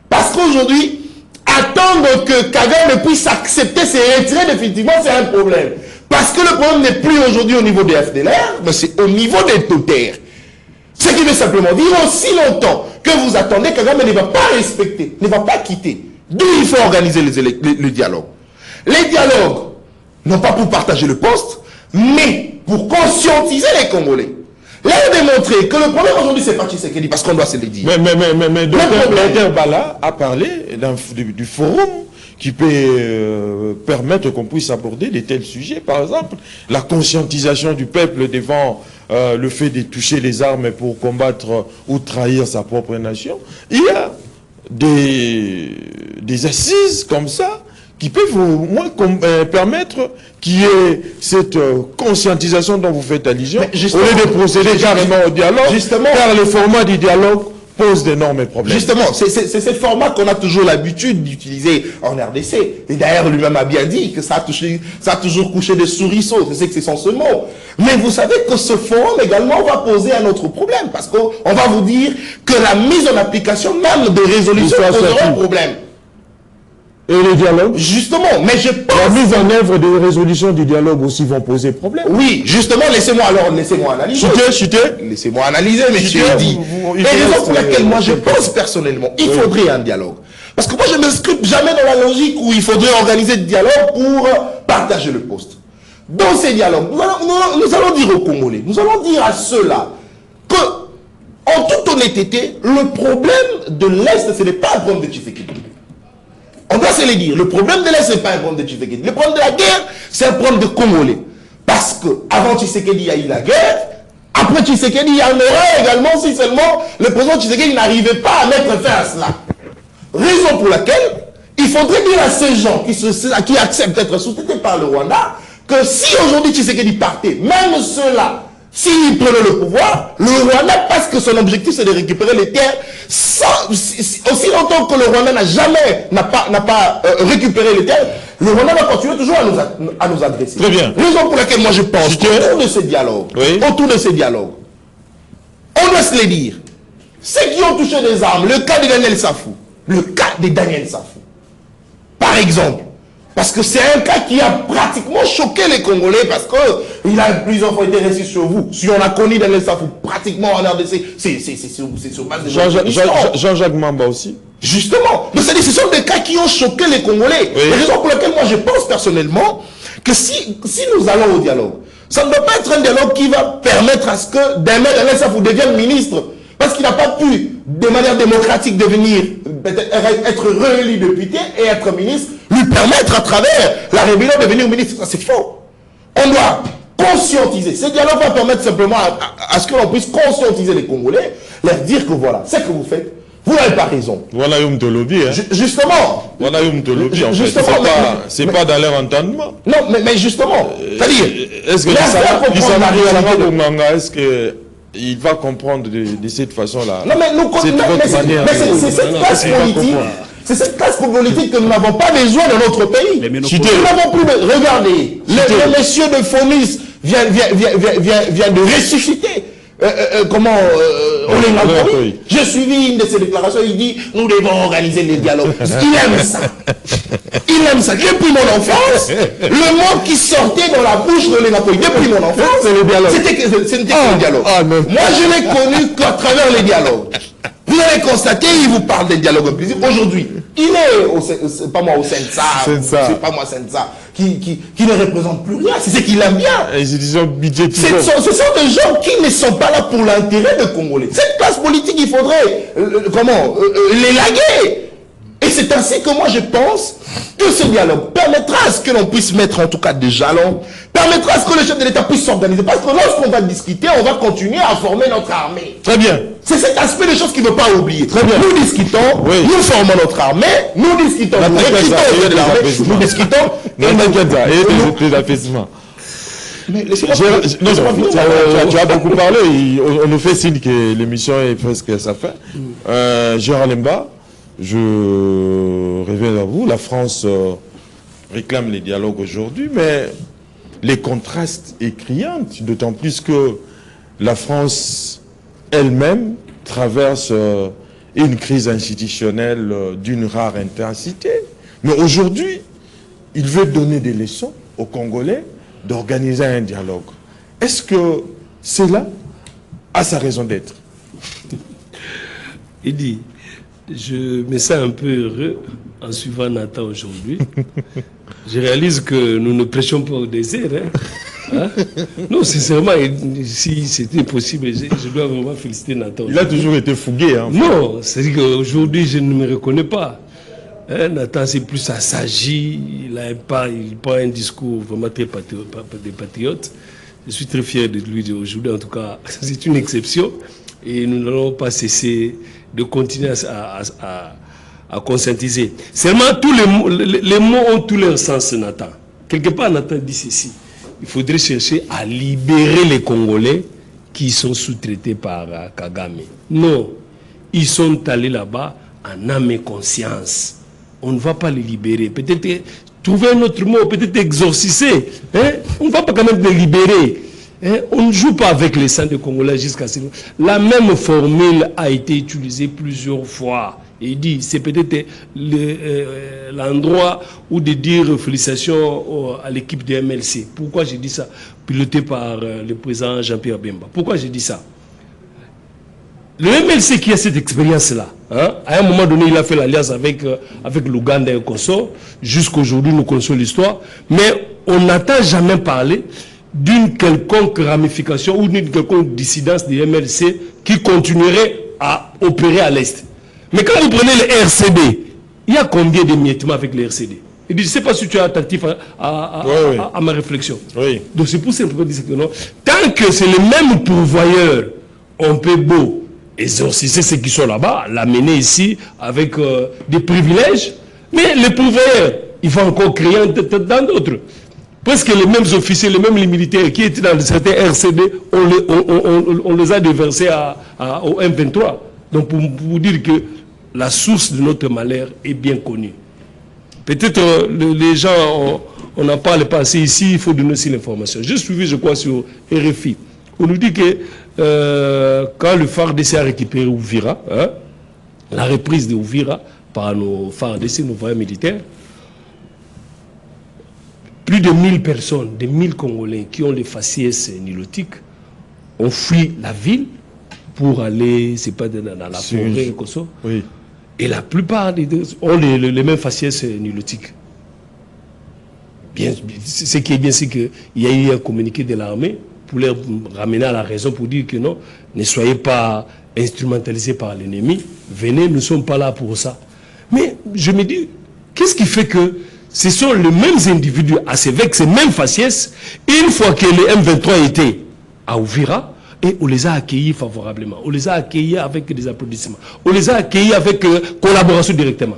Parce qu'aujourd'hui, attendre que Kagame puisse accepter ses retraits définitivement, c'est un problème. Parce que le problème n'est plus aujourd'hui au niveau des FDLR, mais c'est au niveau des notaires. Ce qui veut simplement dire, aussi longtemps que vous attendez, Kagame ne va pas respecter, ne va pas quitter. D'où il faut organiser le dialogue. Les dialogues, non pas pour partager le poste, mais pour conscientiser les Congolais. Là, on a démontré que le problème aujourd'hui, c'est pas Tshisekedi, parce qu'on doit se le dire. Mais Dr Bala a parlé du forum qui peut permettre qu'on puisse aborder de tels sujets. Par exemple, la conscientisation du peuple devant le fait de toucher les armes pour combattre ou trahir sa propre nation. Il y a des assises comme ça qui peuvent au moins permettre qu'il y ait cette conscientisation dont vous faites allusion, au lieu de procéder carrément au dialogue, car le format du dialogue pose d'énormes problèmes. Justement, c'est ce format qu'on a toujours l'habitude d'utiliser en RDC. Et d'ailleurs, lui-même a bien dit que ça a toujours couché des souriceaux. Je sais que c'est sans ce mot. Mais vous savez que ce forum également va poser un autre problème. Parce qu'on va vous dire que la mise en application même des résolutions posera un problème. Et les dialogues? Justement, mais je pense... La mise en œuvre des résolutions du dialogue aussi vont poser problème. Oui, justement, laissez-moi analyser. Laissez-moi analyser, monsieur dit. Et raison pour laquelle moi je pense personnellement, il faudrait un dialogue. Parce que moi je ne me scrute jamais dans la logique où il faudrait organiser des dialogues pour partager le poste. Dans ces dialogues, nous allons dire aux Congolais, nous allons dire à ceux-là que, en toute honnêteté, le problème de l'Est, ce n'est pas un problème de Tshisekedi. On doit se le dire. Le problème de l'Est, ce n'est pas un problème de Tshisekedi. Le problème de la guerre, c'est un problème de Congolais. Parce qu'avant Tshisekedi, il y a eu la guerre. Après Tshisekedi, il y en aura également si seulement le président Tshisekedi n'arrivait pas à mettre fin à cela. Raison pour laquelle il faudrait dire à ces gens qui acceptent d'être soutenus par le Rwanda que si aujourd'hui Tshisekedi partait, même ceux-là, s'il prenait le pouvoir, le Rwanda, parce que son objectif c'est de récupérer les terres, aussi longtemps que le Rwanda n'a pas récupéré les terres, le Rwanda va continuer toujours à nous adresser. Très bien. Raison pour laquelle moi je pense qu'autour de ces dialogues, on doit se les dire. Ceux qui ont touché des armes, le cas de Daniel Safou, par exemple, parce que c'est un cas qui a pratiquement choqué les Congolais parce qu'il a plusieurs fois été resté sur vous. Si on a connu Daniel Safou pratiquement en RDC, c'est sur base de Jean-Jacques Mamba aussi. Justement. Donc ce sont des cas qui ont choqué les Congolais. Oui. La raison pour laquelle moi je pense personnellement que si nous allons au dialogue, ça ne doit pas être un dialogue qui va permettre à ce que demain Daniel Safou devienne ministre. Parce qu'il n'a pas pu, de manière démocratique, devenir, être réélu député et être ministre, lui permettre à travers la rébellion de devenir ministre. Ça, c'est faux. On doit conscientiser. Ce dialogue va permettre simplement à ce que l'on puisse conscientiser les Congolais, leur dire que voilà, ce que vous faites, vous n'avez pas raison. Voilà un Tolobi, hein. Justement. Voilà un Tolobi, en fait. C'est pas dans leur entendement. Non, mais justement. C'est-à-dire, est-ce que est-ce que il va comprendre de cette façon-là? Non, mais c'est cette classe politique. C'est cette classe politique que nous n'avons pas besoin dans notre pays. Nous n'avons plus. Regardez, le monsieur de Fonis vient de ressusciter. J'ai suivi une de ses déclarations, il dit nous devons organiser les dialogues. Il aime ça. Il aime ça. Depuis mon enfance, le mot qui sortait dans la bouche de Lénapoï, depuis mon enfance, c'est le dialogue. C'était que le dialogue. Moi, je l'ai connu qu'à travers les dialogues. Vous allez constater, il vous parle des dialogues inclusifs. Aujourd'hui, il est pas moi au Sensa, c'est pas moi Sensa, qui ne représente plus rien. C'est ce qu'il aime bien. Les institutions budgétaires. Ce sont des gens qui ne sont pas là pour l'intérêt de Congolais. Cette classe politique, il faudrait les laguer. Et c'est ainsi que moi je pense que ce dialogue permettra à ce que l'on puisse mettre en tout cas des jalons, permettra à ce que le chef de l'État puisse s'organiser. Parce que lorsqu'on va discuter, on va continuer à former notre armée. Très bien. C'est cet aspect de choses qu'il ne veut pas oublier. Très bien. Nous discutons, nous formons notre armée, nous discutons, nous discutons. Et des apaisements. Mais tu as beaucoup parlé. On nous fait signe que l'émission est presque à sa fin. Gérard Lemba, je reviens à vous. La France réclame les dialogues aujourd'hui, mais les contrastes est criant, d'autant plus que la France elle-même traverse une crise institutionnelle d'une rare intensité. Mais aujourd'hui, il veut donner des leçons aux Congolais d'organiser un dialogue. Est-ce que cela a sa raison d'être? Il dit, je me sens un peu heureux en suivant Nathan aujourd'hui. Je réalise que nous ne prêchons pas au désert. Hein? Non, sincèrement, si c'était possible, je dois vraiment féliciter Nathan. Il a toujours été fougué. Hein, non, c'est-à-dire qu'aujourd'hui, je ne me reconnais pas. Hein, Nathan, c'est plus assagi, il prend un discours vraiment très patriote. Je suis très fier de lui aujourd'hui, en tout cas, c'est une exception. Et nous n'allons pas cesser de continuer à conscientiser. Seulement, tous les mots ont tous leur sens, Nathan. Quelque part, Nathan dit ceci. Il faudrait chercher à libérer les Congolais qui sont sous-traités par Kagame. Non, ils sont allés là-bas en âme et conscience. On ne va pas les libérer. Peut-être trouver un autre mot, peut-être exorciser. Hein? On ne va pas quand même les libérer. Hein? On ne joue pas avec les sangs de Congolais jusqu'à ce moment. La même formule a été utilisée plusieurs fois. Et il dit, c'est peut-être l'endroit où de dire félicitations à l'équipe de MLC. Pourquoi j'ai dit ça? Piloté par le président Jean-Pierre Bemba. Pourquoi j'ai dit ça? Le MLC qui a cette expérience-là, hein, à un moment donné, il a fait l'alliance avec l'Ouganda et le Kosovo. Jusqu'aujourd'hui, nous connaissons l'histoire. Mais on n'entend jamais parler d'une quelconque ramification ou d'une quelconque dissidence du MLC qui continuerait à opérer à l'Est. Mais quand vous prenez le RCD, il y a combien d'émiettements avec le RCD? Il dit, je ne sais pas si tu es attentif à ma réflexion. Oui. Donc c'est pour ça que je dis que non. Tant que c'est le même pourvoyeur, on peut beau exorciser ceux qui sont là-bas, l'amener ici avec des privilèges, mais les pourvoyeurs, il faut encore créer dans d'autres. Presque les mêmes officiers, les mêmes militaires qui étaient dans certains RCD, on les a déversés au M23. Donc pour vous dire que la source de notre malheur est bien connue. Peut-être les gens, on n'en parle pas assez ici, il faut donner aussi l'information. J'ai suivi, je crois, sur RFI. On nous dit que quand le FARDC a récupéré Ouvira, hein, la reprise de Ouvira par nos FARDC, nos voyants militaires, plus de 1000 personnes, des 1000 Congolais qui ont les faciès nilotiques, ont fui la ville pour aller, c'est pas dans la forêt au Kosovo. Oui. Et la plupart ont les mêmes faciès nilotiques. Bien, ce qui est bien, c'est qu'il y a eu un communiqué de l'armée pour les ramener à la raison, pour dire que non, ne soyez pas instrumentalisés par l'ennemi, venez, nous ne sommes pas là pour ça. Mais je me dis, qu'est-ce qui fait que ce sont les mêmes individus, avec ces mêmes faciès, une fois que les M23 étaient à Ouvira, et on les a accueillis favorablement, on les a accueillis avec des applaudissements, on les a accueillis avec collaboration directement.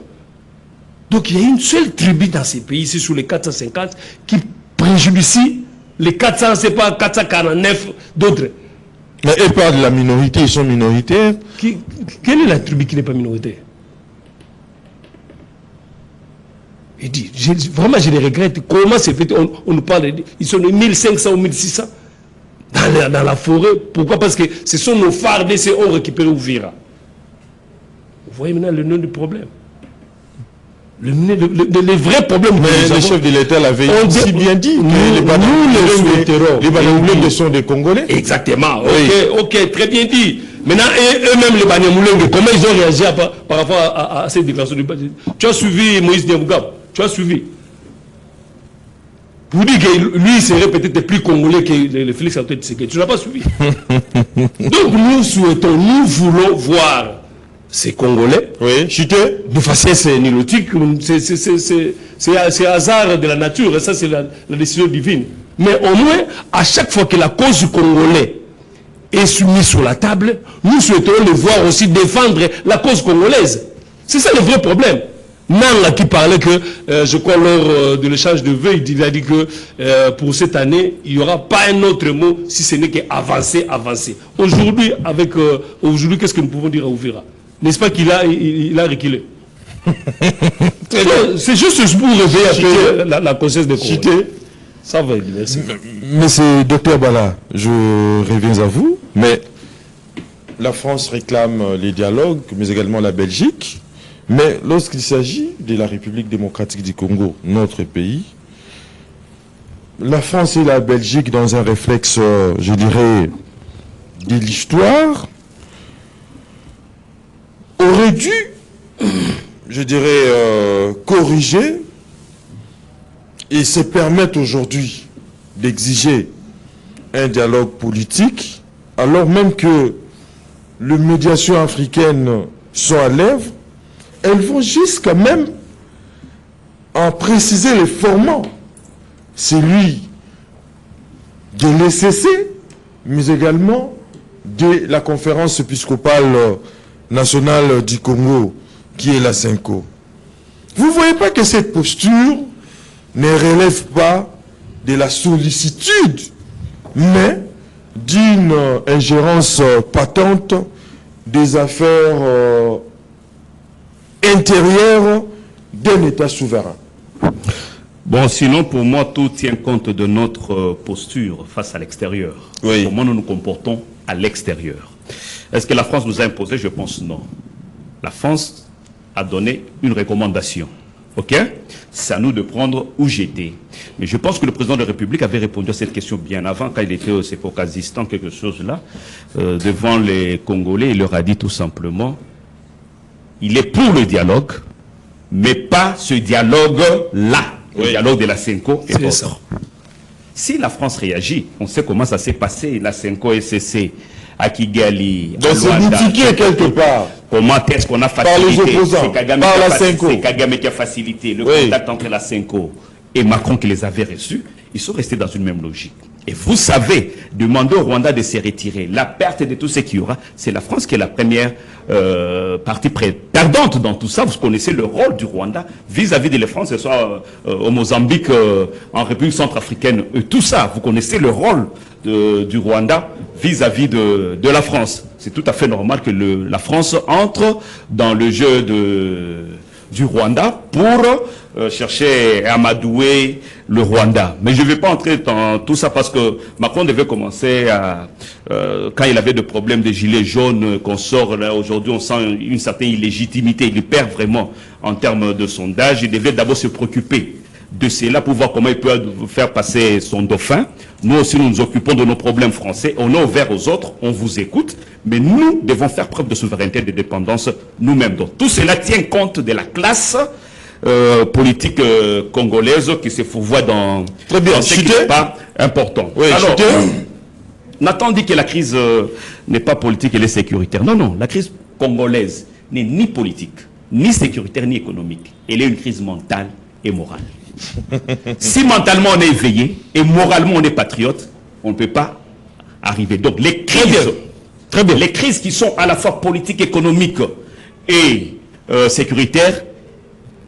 Donc il y a une seule tribu dans ces pays, ici sur les 450, qui préjudicie les 400, c'est pas 449 d'autres. Mais ils parlent de la minorité, ils sont minoritaires. Quelle est la tribu qui n'est pas minoritaire? Il dit, vraiment je les regrette. Comment c'est fait? On nous parle, ils sont de 1500 ou 1600 dans la forêt. Pourquoi? Parce que ce sont nos FARDC qui ont récupéré Ouvira. Vous voyez maintenant le nom du problème. Le vrai problème. Mais le chef de l'État l'avait aussi bien dit. Nous les Banyamulenge sont des Congolais. Exactement. Ok, très bien dit. Maintenant, eux-mêmes, les Banyamulenge, comment ils ont réagi par rapport à cette déclaration du Banyamulenge? Tu as suivi Moïse Diamugab? Tu as suivi? Pour dire que lui, il serait peut-être plus congolais que le Félix Antoine Tshisekedi. Tu n'as pas suivi. Donc, nous voulons voir ces Congolais, chuter de faciès nilotique. C'est hasard de la nature, ça c'est la décision divine. Mais au moins, à chaque fois que la cause congolaise est soumise sur la table, nous souhaitons les voir aussi défendre la cause congolaise. C'est ça le vrai problème. Nanga qui parlait que, je crois lors de l'échange de vœux, il a dit que pour cette année, il n'y aura pas un autre mot si ce n'est qu'avancer, avancer. Aujourd'hui, aujourd'hui, qu'est-ce que nous pouvons dire à Ouvira? N'est-ce pas qu'il a reculé? C'est juste pour réveiller la conscience des Congolais. Ça va, merci. Monsieur Dr Bala, je reviens à vous, mais la France réclame les dialogues, mais également la Belgique. Mais lorsqu'il s'agit de la République démocratique du Congo, notre pays, la France et la Belgique, dans un réflexe, je dirais, de l'histoire, auraient dû, je dirais, corriger et se permettre aujourd'hui d'exiger un dialogue politique, alors même que les médiations africaines sont à l'œuvre. Elles vont jusqu'à même en préciser les formats, celui de l'ECC, mais également de la conférence épiscopale nationale du Congo, qui est la CENCO. Vous ne voyez pas que cette posture ne relève pas de la sollicitude, mais d'une ingérence patente des affaires intérieures d'un État souverain. Bon, sinon, pour moi, tout tient compte de notre posture face à l'extérieur. Oui. Comment nous nous comportons à l'extérieur. Est-ce que la France nous a imposé? Je pense non. La France a donné une recommandation. OK? C'est à nous de prendre où j'étais. Mais je pense que le président de la République avait répondu à cette question bien avant, quand il était au Caucasistan, quelque chose là, devant les Congolais. Il leur a dit tout simplement, il est pour le dialogue, mais pas ce dialogue-là. Le dialogue de la CENCO et autres. Si la France réagit, on sait comment ça s'est passé, la CENCO SCC à Kigali, donc c'est boutiquier quelque part. Comment est-ce qu'on a facilité? Par les opposants, par la CENCO. C'est Kagame qui a facilité le contact entre la CENCO et Macron qui les avait reçus. Ils sont restés dans une même logique. Et vous savez, demander au Rwanda de se retirer, la perte de tout ce qu'il y aura, c'est la France qui est la première partie perdante dans tout ça. Vous connaissez le rôle du Rwanda vis-à-vis de la France, que ce soit au Mozambique, en République centrafricaine, tout ça. Vous connaissez le rôle du Rwanda vis-à-vis de la France. C'est tout à fait normal que la France entre dans le jeu du Rwanda pour chercher à amadouer le Rwanda. Mais je ne vais pas entrer dans tout ça parce que Macron devait commencer à... quand il avait des problèmes de gilets jaunes qu'on sort là, aujourd'hui on sent une certaine illégitimité. Il perd vraiment en termes de sondage. Il devait d'abord se préoccuper de cela pour voir comment il peut faire passer son dauphin. Nous aussi, nous nous occupons de nos problèmes français. On est ouvert aux autres, on vous écoute, mais nous devons faire preuve de souveraineté et de dépendance nous-mêmes. Donc tout cela tient compte de la classe politique congolaise qui se fourvoie dans ce qui n'est pas important. Oui, alors, Nathan dit que la crise n'est pas politique, elle est sécuritaire. Non, non, la crise congolaise n'est ni politique, ni sécuritaire, ni économique. Elle est une crise mentale et morale. Si mentalement on est éveillé et moralement on est patriote, on ne peut pas arriver. Donc les crises, les crises qui sont à la fois politiques, économiques et sécuritaires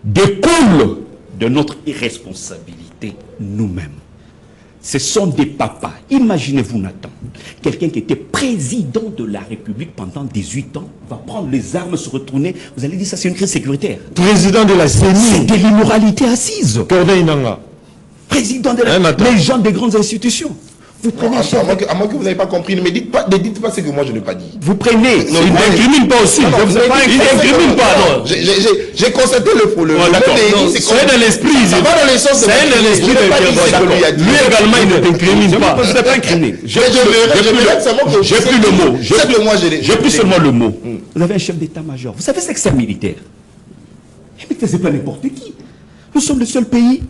découlent de notre irresponsabilité nous-mêmes. Ce sont des papas. Imaginez-vous, Nathan, quelqu'un qui était président de la République pendant 18 ans va prendre les armes, se retourner. Vous allez dire ça, c'est une crise sécuritaire. Président de la CENI. C'est de l'immoralité assise. Corneille Nangaa. Président de les gens des grandes institutions. Vous prenez à moins que vous n'avez pas compris, ne dites pas ce que moi je n'ai pas dit. Vous prenez. Non, il n'incrimine pas aussi. Il n'incrimine pas, non. J'ai constaté le problème. C'est dans l'esprit. Ça va dans les sens de l'esprit de lui également, il ne t'incrimine pas. Je ne pas incriminé. J'ai plus le mot. J'ai plus seulement le mot. Vous avez un chef d'état-major. Vous savez ce que c'est un militaire. Mais c'est pas n'importe qui. Nous sommes le seul pays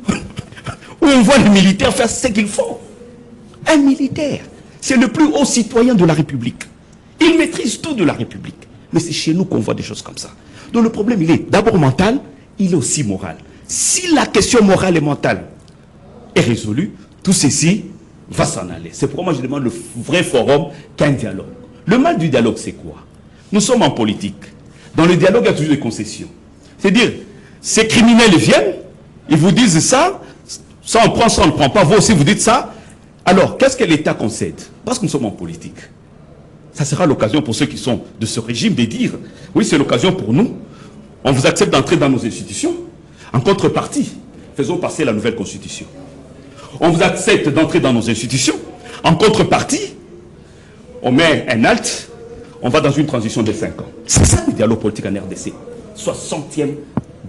où on voit les militaires faire ce qu'ils font. Un militaire, c'est le plus haut citoyen de la République. Il maîtrise tout de la République. Mais c'est chez nous qu'on voit des choses comme ça. Donc le problème, il est d'abord mental, il est aussi moral. Si la question morale et mentale est résolue, tout ceci va s'en aller. C'est pourquoi moi je demande le vrai forum qu'un dialogue. Le mal du dialogue, c'est quoi? Nous sommes en politique. Dans le dialogue, il y a toujours des concessions. C'est-à-dire, ces criminels viennent, ils vous disent ça, ça on prend, ça on ne prend pas, vous aussi vous dites ça. Alors, qu'est-ce que l'État concède? Parce que nous sommes en politique. Ça sera l'occasion pour ceux qui sont de ce régime de dire, oui, c'est l'occasion pour nous. On vous accepte d'entrer dans nos institutions. En contrepartie, faisons passer la nouvelle constitution. On vous accepte d'entrer dans nos institutions. En contrepartie, on met un halt. On va dans une transition de 5 ans. C'est ça le dialogue politique en RDC. 60e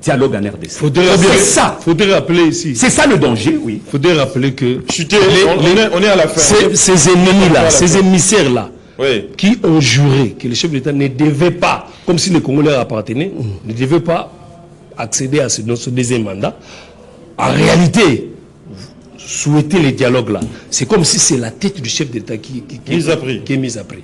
dialogue en RDC. C'est ça. Faudrait rappeler ici. C'est ça le danger, oui. Faudrait rappeler que on est à la fin. Ces ennemis-là, ces émissaires-là, oui, qui ont juré que le chef d'État ne devait pas, comme si les Congolais appartenaient, ne devait pas accéder à ce deuxième mandat. En réalité, souhaiter les dialogues là, c'est comme si c'est la tête du chef d'État qui est mise à prix.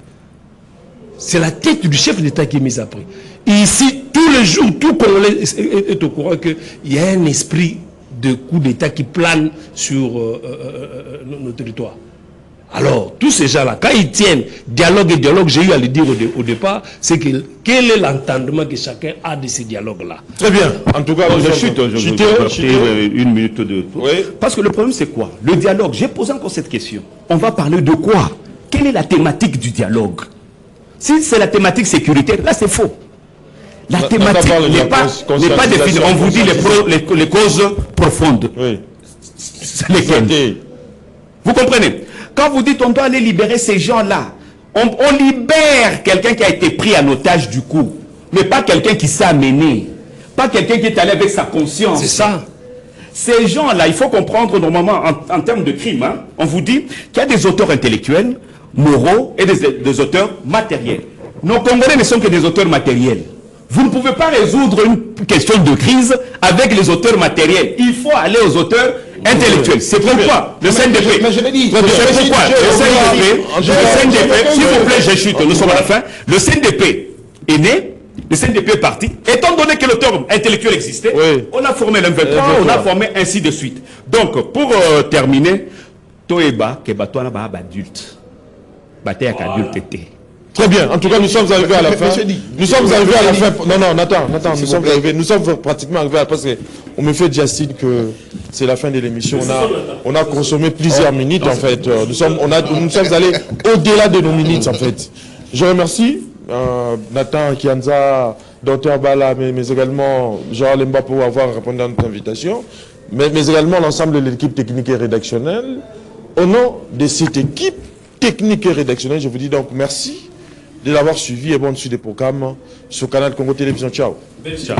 C'est la tête du chef d'État qui est mise à prix. Et ici, tous les jours, tout Congolais est au courant qu'il y a un esprit de coup d'État qui plane sur nos territoires. Alors, tous ces gens-là, quand ils tiennent dialogue et dialogue, j'ai eu à le dire au départ, c'est que quel est l'entendement que chacun a de ces dialogues-là. Très bien. En tout cas, je chute une minute de tout. Oui. Parce que le problème, c'est quoi? Le dialogue. J'ai posé encore cette question. On va parler de quoi? Quelle est la thématique du dialogue? Si c'est la thématique sécuritaire, là, c'est faux. La thématique n'est pas définie. On vous dit les causes profondes. Oui. C'est lesquelles? Vous comprenez? Quand vous dites on doit aller libérer ces gens-là, on libère quelqu'un qui a été pris en otage du coup, mais pas quelqu'un qui s'est amené, pas quelqu'un qui est allé avec sa conscience. C'est ça. Ces gens-là, il faut comprendre normalement en termes de crime, hein, on vous dit qu'il y a des auteurs intellectuels, moraux et des auteurs matériels. Nos Congolais ne sont que des auteurs matériels. Vous ne pouvez pas résoudre une question de crise avec les auteurs matériels. Il faut aller aux auteurs intellectuels. C'est pourquoi le CNDP. Mais je l'ai dit. C'est pourquoi le CNDP, s'il vous plaît, je chute, nous sommes à la fin. Le CNDP est né, le CNDP est parti. Étant donné que l'auteur intellectuel existait, oui, on a formé l'M23, on a formé ainsi de suite. Donc, pour terminer, Toeba, Kebatouana, adulte. Bataille avec adulte était. Très bien. En tout cas, nous sommes arrivés à la fin. Nous sommes arrivés à la fin. Non, Nathan, nous sommes pratiquement arrivés à, parce qu'on me fait Justine que c'est la fin de l'émission. On a consommé plusieurs minutes, en fait. Nous sommes allés au-delà de nos minutes, en fait. Je remercie Nathan Kianza, Dr Bala, mais également Jean Lemba pour avoir répondu à notre invitation, mais également l'ensemble de l'équipe technique et rédactionnelle. Au nom de cette équipe technique et rédactionnelle, je vous dis donc merci de l'avoir suivi et bonne suite des programmes sur Canal Congo Télévision. Ciao. Ciao.